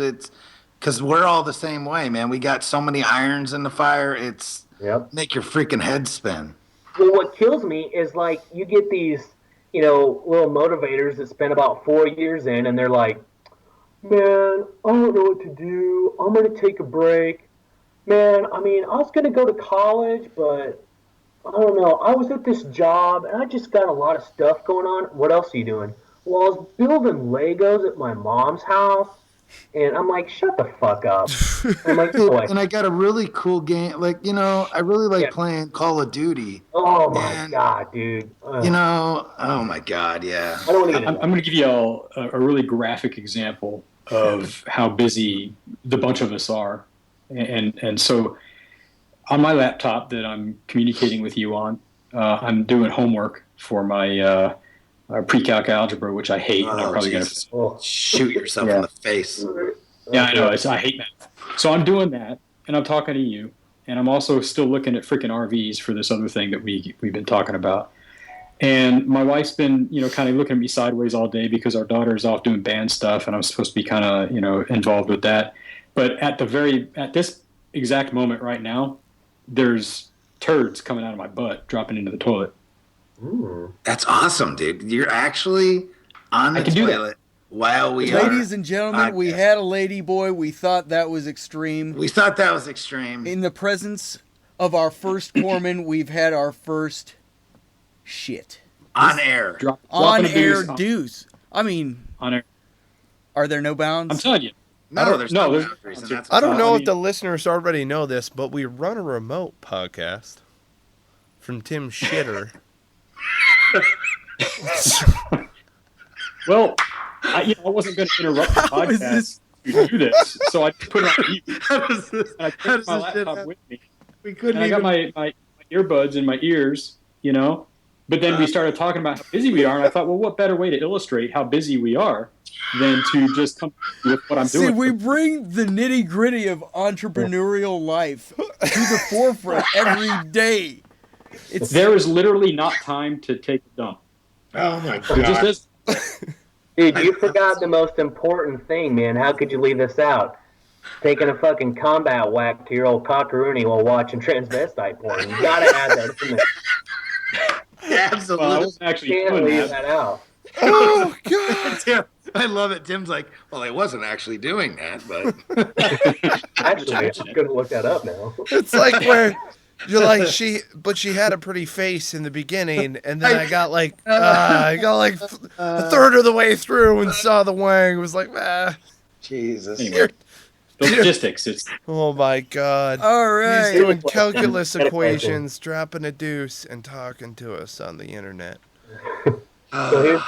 because we're all the same way, man. We got so many irons in the fire. It's Yep. make your freaking head spin. Well, what kills me is you get these, little motivators that spend about 4 years in, and they're like, man, I don't know what to do. I'm going to take a break. Man, I mean, I was going to go to college, but I don't know. I was at this job, and I just got a lot of stuff going on. What else are you doing? Well, I was building Legos at my mom's house. And I'm like, shut the fuck up. I'm like, Dude, boy. and I got a really cool game. I really like playing Call of Duty. Oh my And, god, dude. Oh my god, yeah. I don't want to get I'm into going to give you all a really graphic example of how busy the bunch of us are. And so on my laptop that I'm communicating with you on, I'm doing homework for my pre-calc algebra, which I hate. and I'm probably going Jesus. Oh. Shoot yourself Yeah. in the face. Yeah, I know. I hate math. So I'm doing that, and I'm talking to you, and I'm also still looking at freaking RVs for this other thing that we've been talking about. And my wife's been, kind of looking at me sideways all day because our daughter's off doing band stuff, and I'm supposed to be kind of, involved with that. But at this exact moment right now, there's turds coming out of my butt, dropping into the toilet. That's awesome, dude. You're actually on the I can do that. toilet while we are. Ladies and gentlemen, we podcast. had a lady boy. We thought that was extreme. We thought that was extreme. In the presence of our first corpsman, we've had our first shit. On air. On Dropping a air deuce deuce. I mean, on air. are there no bounds? I'm telling you. No, there's no there's boundaries, and no that's I don't know I if mean- the listeners already know this, but we run a remote podcast from Tim Shitter. Well, I wasn't going to interrupt the How is podcast to do this, so I put it on mute. How does this, And I how took does my this shit laptop happen? with me. We couldn't And I got my earbuds in my ears, But then we started talking about how busy we are, and I thought, well, what better way to illustrate how busy we are than to just come with what I'm See, doing? we bring the nitty gritty of entrepreneurial life to the forefront every day. There is literally not time to take a dump. Oh my It just god. is. Dude, you forgot the most important thing, man. How could you leave this out? Taking a fucking combat whack to your old cockaroony while watching transvestite porn. You gotta add that in there. Yeah, Well, I absolutely. wasn't actually You can't doing leave that. that out. Oh, God. Tim, I love it. Tim's like, well, I wasn't actually doing that, but Actually, I'm gonna look that up now. It's like where you're like, she had a pretty face in the beginning, and then I got like a third of the way through and saw the wang. It was like, Jesus. Anyway, the logistics. It's oh my God. All He's right. doing calculus equations, dropping a deuce, and talking to us on the internet. So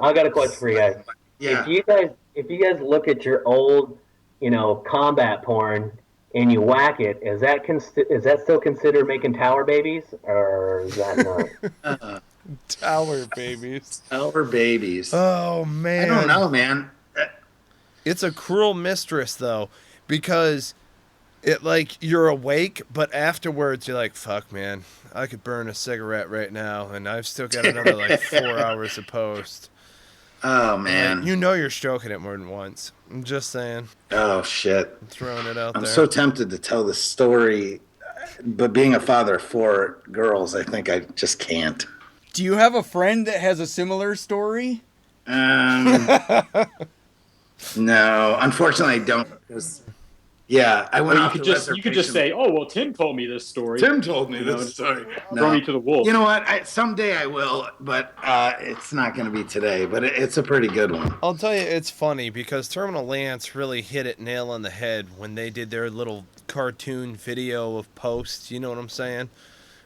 I got a question for you guys. Yeah. If you guys look at your old, combat porn and you whack it, is that still considered making tower babies, or is that not? Tower babies. Our babies. Oh, man. I don't know, man. It's a cruel mistress, though, because you're awake, but afterwards you're like, fuck, man, I could burn a cigarette right now, and I've still got another 4 hours of post. Oh man. You know you're stroking it more than once. I'm just saying. Oh shit. I'm throwing it out I'm there. so tempted to tell the story, but being a father of 4 girls, I think I just can't. Do you have a friend that has a similar story? No, unfortunately, I don't. Yeah, I went you off could the just reservation. say, oh well, Tim told me this story. Tim told me You know, this story. Throw me to the wolves. You know what? Someday I will, but it's not going to be today. But it's a pretty good one. I'll tell you, it's funny because Terminal Lance really hit it nail on the head when they did their little cartoon video of posts. You know what I'm saying? And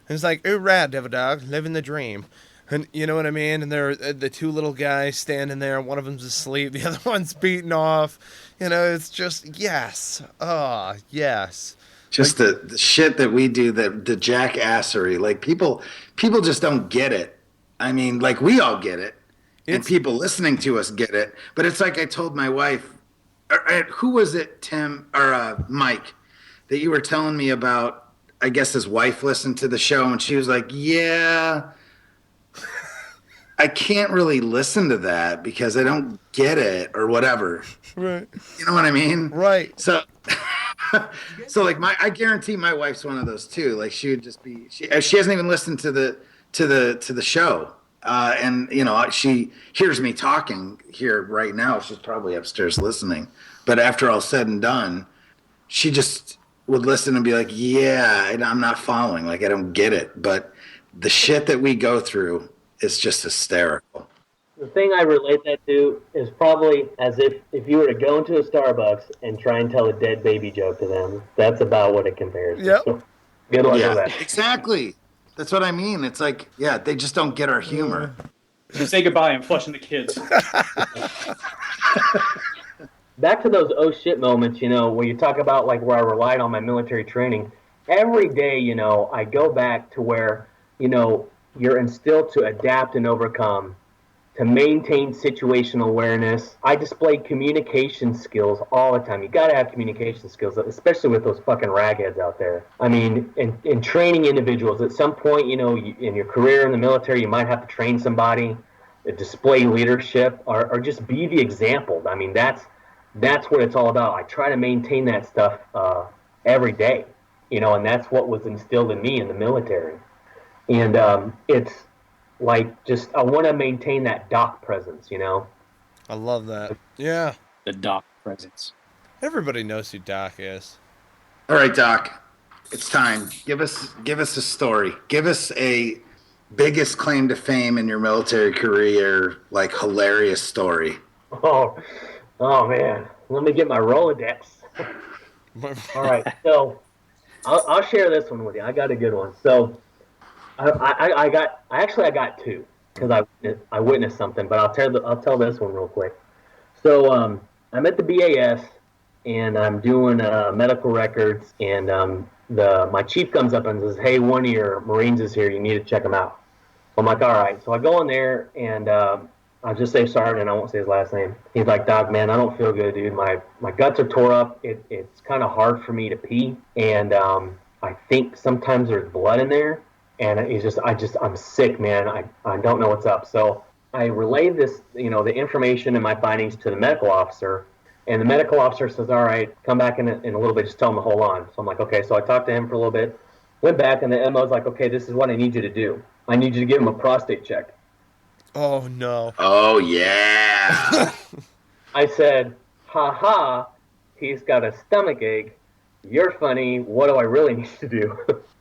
it's like, ooh, rad, Devil Dog, living the dream. And you know what I mean? And they're the 2 little guys standing there. One of them's asleep. The other one's beating off. It's just, yes. Oh, yes. Just the shit that we do, the jackassery. Like, people just don't get it. I mean, like, we all get it. And people listening to us get it. But it's like I told my wife, who was it, Tim, or Mike, that you were telling me about? I guess his wife listened to the show, and she was like, yeah, I can't really listen to that because I don't get it or whatever. Right. You know what I mean? Right. So, I guarantee my wife's one of those too. Like, she would just be, she hasn't even listened to the show. And she hears me talking here right now. She's probably upstairs listening, but after all said and done, she just would listen and be like, yeah, I'm not following. Like, I don't get it. But the shit that we go through is just hysterical. The thing I relate that to is probably as if you were to go into a Starbucks and try and tell a dead baby joke to them. That's about what it compares to. Yep. So, good luck with that. Exactly. That's what I mean. It's like, yeah, they just don't get our humor. So say goodbye. I'm flushing the kids. Back to those oh shit moments, where you talk about like where I relied on my military training. Every day, I go back to where, you're instilled to adapt and overcome, to maintain situational awareness. I display communication skills all the time. You got to have communication skills, especially with those fucking ragheads out there. I mean, in training individuals, at some point, in your career in the military, you might have to train somebody, display leadership, or just be the example. I mean, that's what it's all about. I try to maintain that stuff every day, and that's what was instilled in me in the military. And it's like, just, I want to maintain that doc presence, I love that. Yeah. The doc presence. Everybody knows who Doc is. All right, Doc, it's time. Give us a story. Give us a biggest claim to fame in your military career, like hilarious story? Oh man. Let me get my Rolodex. All right, so I'll share this one with you. I got a good one. So I got two because I witnessed something, but I'll tell this one real quick. So I'm at the BAS and I'm doing medical records, and my chief comes up and says, "Hey, one of your Marines is here. You need to check him out." So I'm like, "All right." So I go in there and I'll just say Sergeant. I won't say his last name. He's like, "Doc, man, I don't feel good, dude. My guts are tore up. It's kind of hard for me to pee, and I think sometimes there's blood in there." And I'm sick, man. I don't know what's up. So I relay this, the information and my findings to the medical officer, and the medical officer says, "All right, come back in a little bit. Just tell him to hold on." So I'm like, "Okay." So I talked to him for a little bit, went back, and the MO's like, "Okay, this is what I need you to do. I need you to give him a prostate check." Oh, no. Oh, yeah. I said, "Ha ha, he's got a stomach ache. You're funny. What do I really need to do?"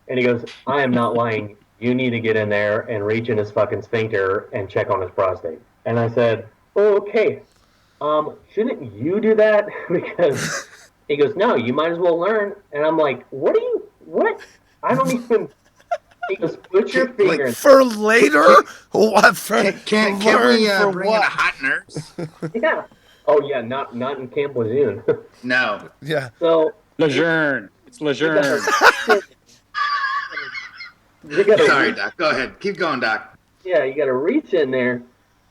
And he goes, "I am not lying. You need to get in there and reach in his fucking sphincter and check on his prostate." And I said, "Oh, okay. Shouldn't you do that?" Because he goes, "No, you might as well learn." And I'm like, what? I don't even... He goes, "Put your finger in." For later? What? Can't we bring in a hot nurse? Yeah. Oh, yeah, not in Camp Lejeune. No. Yeah. So... Lejeune. It's Lejeune. Sorry, Doc. Go ahead. Keep going, Doc. Yeah, you got to reach in there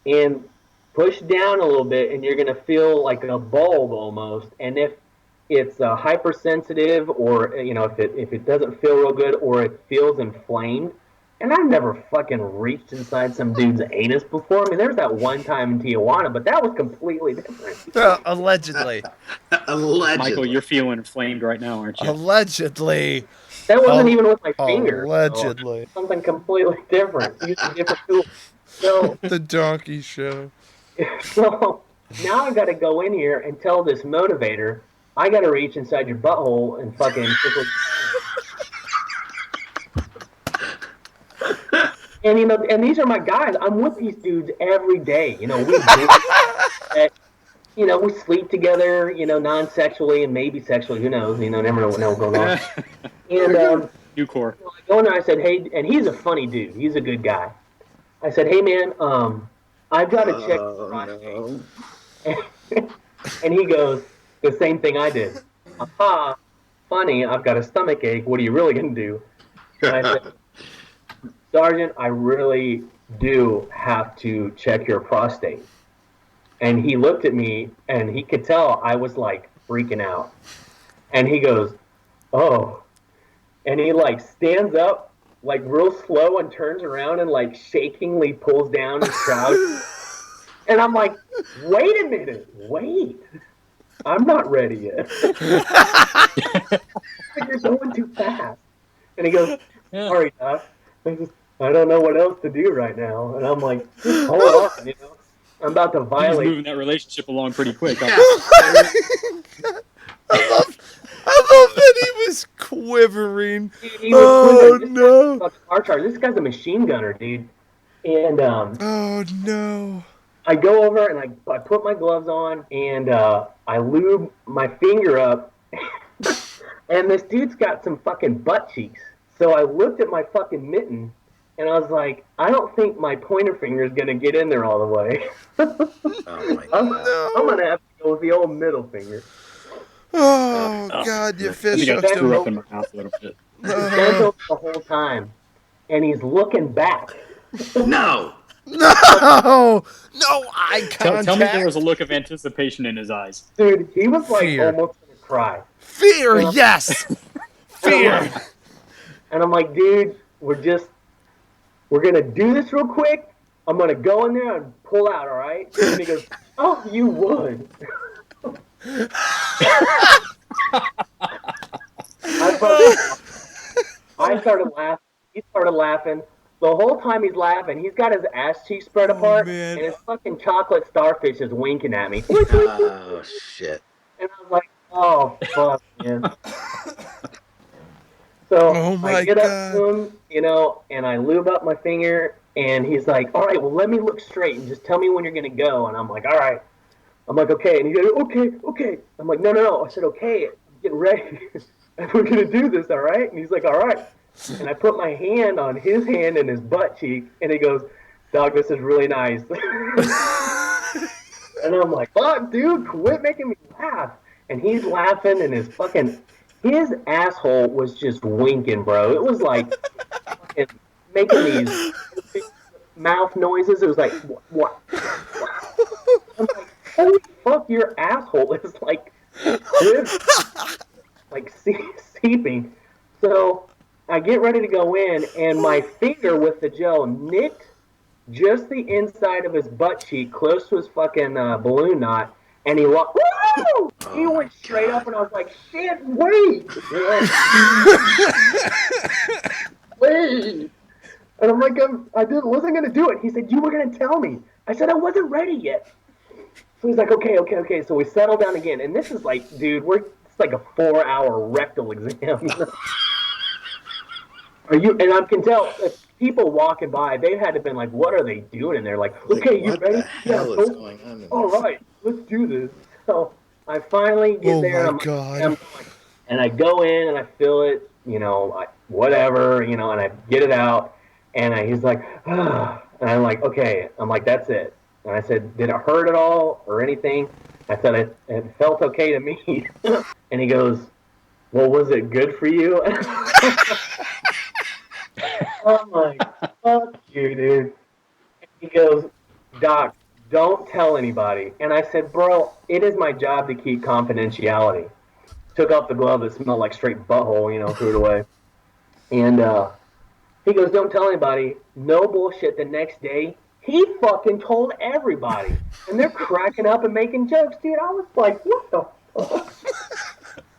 and push down a little bit, and you're going to feel like a bulb almost. And if it's hypersensitive, or if it doesn't feel real good, or it feels inflamed, and I've never fucking reached inside some dude's anus before. I mean, there's that one time in Tijuana, but that was completely different. Allegedly. Michael, you're feeling inflamed right now, aren't you? Allegedly. That wasn't even with my finger. Allegedly. So something completely different. Using different tools. So the donkey show. So now I got to go in here and tell this motivator, I got to reach inside your butthole and fucking tickle. And these are my guys. I'm with these dudes every day. We sleep together, non-sexually and maybe sexually. Who knows? Never know what's going on. And New core. I go in there. I said, "Hey," and he's a funny dude. He's a good guy. I said, "Hey, man, I've got to check the prostate." And he goes, the same thing I did. "Aha, funny. I've got a stomach ache. What are you really gonna do?" And I said, "Sergeant, I really do have to check your prostate." And he looked at me, and he could tell I was, like, freaking out. And he goes, "Oh." And he, like, stands up, like, real slow and turns around and, like, shakingly pulls down his trousers. And I'm like, wait a minute. Wait. I'm not ready yet. You're going too fast. And he goes, "Sorry, Doc. I don't know what else to do right now." And I'm like, hold on, I'm about to violate. He's moving that relationship along pretty quick. I love that he was quivering. He was quivering. No. This guy's a machine gunner, dude. And oh no. I go over and I put my gloves on and I lube my finger up. And this dude's got some fucking butt cheeks. So I looked at my fucking mitten and I was like, I don't think my pointer finger is going to get in there all the way. Oh my God. I'm going to have to go with the old middle finger. Oh, God, you fish. I think I threw up in my mouth a little bit. He's bent over the whole time, and he's looking back. No, eye contact. Tell me there was a look of anticipation in his eyes. Dude, he was like Fear. almost going to cry. Fear, yes. Fear. And I'm like, dude, we're going to do this real quick. I'm going to go in there and pull out, all right? And he goes, "Oh, you would." I started laughing. He started laughing. The whole time he's laughing, he's got his ass cheeks spread apart, man. and his fucking chocolate starfish is winking at me. oh shit! And I was like, "Oh fuck, man." So Oh my I get God. up to him, you know, and I lube up my finger, and he's like, all right, well, let me look straight and just tell me when you're going to go. And I'm like, all right. I'm like, okay. And he goes, okay. I'm like, no. I said, okay, I'm getting ready. We're going to do this, all right? And he's like, all right. And I put my hand on his hand and his butt cheek, and he goes, dog, this is really nice. And I'm like, fuck, dude, quit making me laugh. And he's laughing, and his asshole was just winking, bro. It was like fucking making these mouth noises. It was like, what? I'm like, holy fuck, your asshole is like seeping. So I get ready to go in, and my finger with the gel nicked just the inside of his butt cheek, close to his fucking balloon knot, and he walked. Woo! He went straight up, and I was like, "Shit, wait, wait!" And I'm like, wasn't gonna do it. He said, "You were gonna tell me." I said, "I wasn't ready yet." So he's like, "Okay." So we settle down again, and this is like, dude, it's like a 4-hour rectal exam. And I can tell if people walking by, they had to been like, what are they doing? And they're like, okay, you ready? What the hell is going on? All right, let's do this. So I finally get there. Oh my God. And I go in and I feel it, you know, whatever, you know, and I get it out. And he's like, ah. And I'm like, okay. I'm like, that's it. And I said, did it hurt at all or anything? I said, it felt okay to me. And he goes, well, was it good for you? I'm like, fuck you, dude. And he goes, Doc, don't tell anybody. And I said, bro, it is my job to keep confidentiality. Took off the glove that smelled like straight butthole, you know, threw it away. And he goes, don't tell anybody. No bullshit. The next day, he fucking told everybody. And they're cracking up and making jokes. Dude, I was like, what the fuck?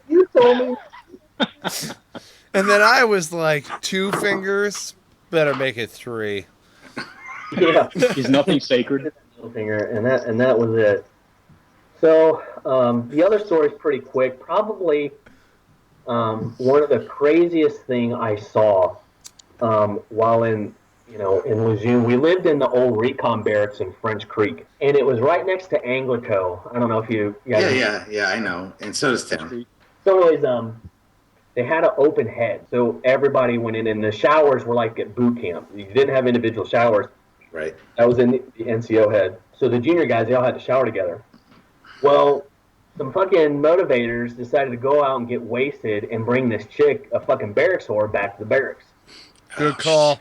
You told me. And then I was like, 2 fingers, better make it 3. Yeah. Is nothing sacred? Middle finger, and that was it. So the other story is pretty quick. Probably one of the craziest thing I saw while in Lejeune. We lived in the old recon barracks in French Creek, and it was right next to L.E.O. I don't know if you guys. Yeah, I know. And so does Tim. So anyways, they had an open head, so everybody went in, and the showers were like at boot camp. You didn't have individual showers. Right. That was in the NCO head. So the junior guys, they all had to shower together. Well, some fucking motivators decided to go out and get wasted and bring this chick, a fucking barracks whore, back to the barracks. Good call.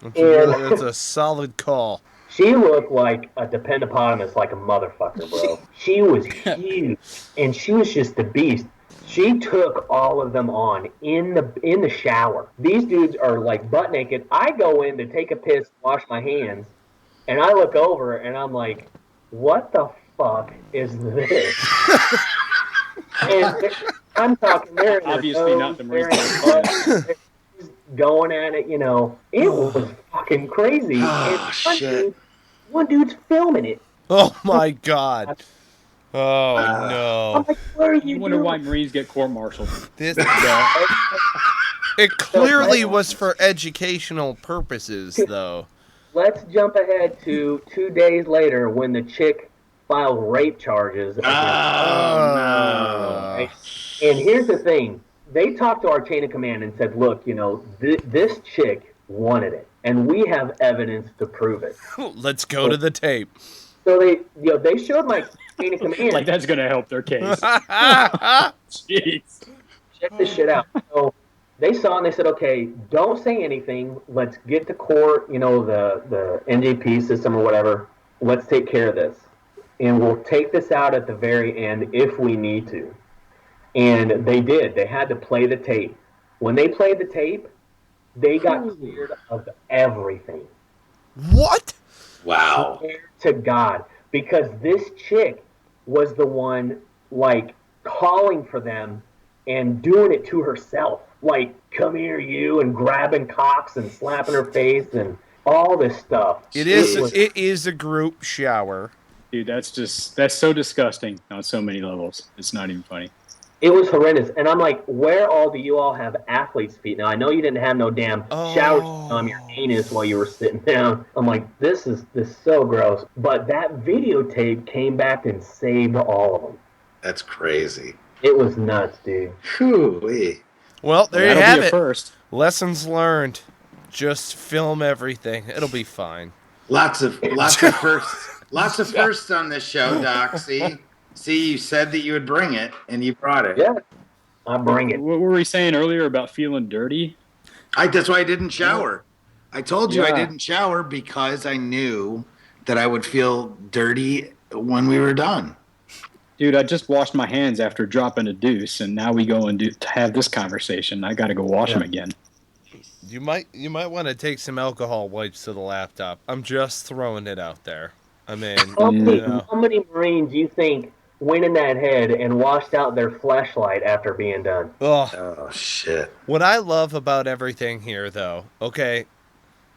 That's a solid call. She looked like a dependopotamus, like a motherfucker, bro. She was huge, and she was just the beast. She took all of them on in the shower. These dudes are like butt naked. I go in to take a piss, wash my hands, and I look over and I'm like, what the fuck is this? And I'm talking there. Obviously not the Marines. Going at it, you know. It was fucking crazy. Oh, shit. One dude's filming it. Oh my God. Oh no. I'm like, what are You wonder why Marines get court-martialed. This It clearly was for educational purposes, though. Let's jump ahead to 2 days later when the chick filed rape charges. No. And here's the thing. They talked to our chain of command and said, look, you know, this chick wanted it, and we have evidence to prove it. Let's go to the tape. So they showed my chain of command. Like, that's going to help their case. Jeez. Check this shit out. So they saw and they said, okay, don't say anything. Let's get to court, you know, the NJP system or whatever. Let's take care of this. And we'll take this out at the very end if we need to. And they did. They had to play the tape. When they played the tape, they got cleared of everything. What? Wow. Cleared to God. Because this chick was the one, like, calling for them and doing it to herself. Like, come here, you, and grabbing cocks and slapping her face and all this stuff. It is a group shower. Dude, that's so disgusting on so many levels. It's not even funny. It was horrendous. And I'm like, where all do you all have athlete's feet? Now, I know you didn't have no damn shower on your anus while you were sitting down. I'm like, this is so gross. But that videotape came back and saved all of them. That's crazy. It was nuts, dude. Whew-wee. Well, there you have it. First. Lessons learned. Just film everything. It'll be fine. Lots of firsts on this show, Doc. See, you said that you would bring it, and you brought it. Yeah, I bring it. What were we saying earlier about feeling dirty? That's why I didn't shower. I told you I didn't shower because I knew that I would feel dirty when we were done. Dude, I just washed my hands after dropping a deuce, and now we go and have this conversation. I got to go wash them again. You might want to take some alcohol wipes to the laptop. I'm just throwing it out there. I mean, how many Marines you think went in that head and washed out their flashlight after being done? Oh shit! What I love about everything here, though, okay,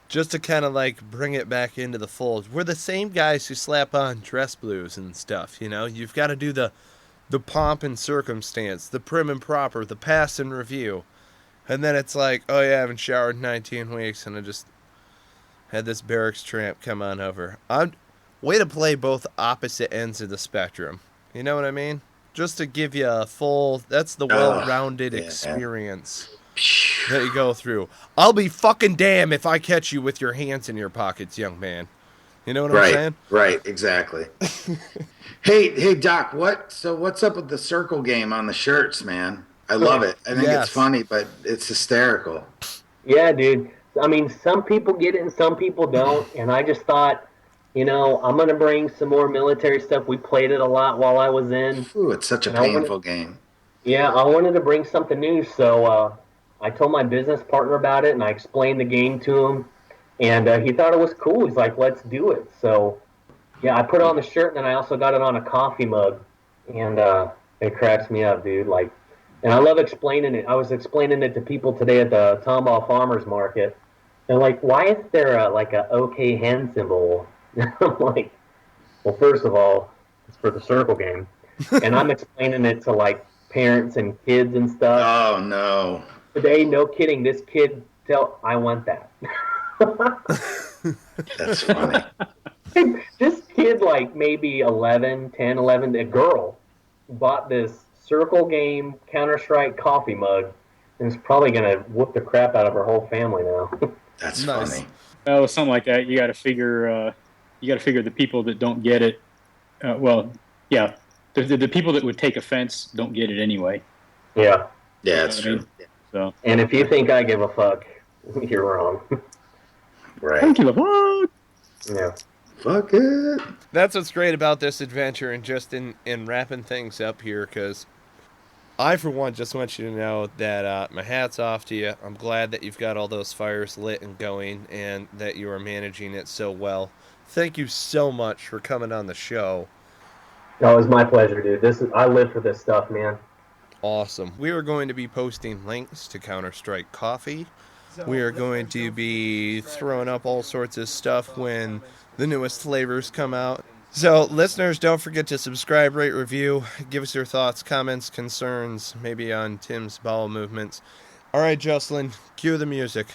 just to kind of like bring it back into the fold, we're the same guys who slap on dress blues and stuff. You know, you've got to do the pomp and circumstance, the prim and proper, the pass and review. And then it's like, oh yeah, I haven't showered in 19 weeks, and I just had this barracks tramp come on over. Way to play both opposite ends of the spectrum. You know what I mean? Just to give you a full, that's the well-rounded experience that you go through. I'll be fucking damn if I catch you with your hands in your pockets, young man. You know what I'm saying? Right, exactly. Hey, Doc, what's up with the circle game on the shirts, man? I love it. I think it's funny, but it's hysterical. Yeah, dude. I mean, some people get it and some people don't. And I just thought, I'm going to bring some more military stuff. We played it a lot while I was in. Ooh, it's such a painful game. Yeah, I wanted to bring something new. So I told my business partner about it, and I explained the game to him. And he thought it was cool. He's like, let's do it. So, yeah, I put it on the shirt, and then I also got it on a coffee mug. And it cracks me up, dude. And I love explaining it. I was explaining it to people today at the Tomball Farmers Market. They're like, why is there a OK Hen symbol? I'm like, well, first of all, it's for the circle game. And I'm explaining it to, parents and kids and stuff. Oh, no. Today, no kidding, this kid I want that. That's funny. This kid, maybe 11, a girl, bought this circle game Counter-Strike coffee mug, and is probably going to whoop the crap out of her whole family now. That's funny. Well, something like that. You got to figure. The people that don't get it. The people that would take offense don't get it anyway. Yeah. Yeah, that's true. So. And if you think I give a fuck, you're wrong. Right. I don't give a fuck. Yeah. Fuck it. That's what's great about this adventure, and just in wrapping things up here, because I, for one, just want you to know that my hat's off to you. I'm glad that you've got all those fires lit and going, and that you are managing it so well. Thank you so much for coming on the show. No, it was my pleasure, dude. I live for this stuff, man. Awesome. We are going to be posting links to Counter-Strike Coffee. We are going to be throwing up all sorts of stuff when the newest flavors come out. So, listeners, don't forget to subscribe, rate, review. Give us your thoughts, comments, concerns, maybe on Tim's bowel movements. All right, Jocelyn, cue the music.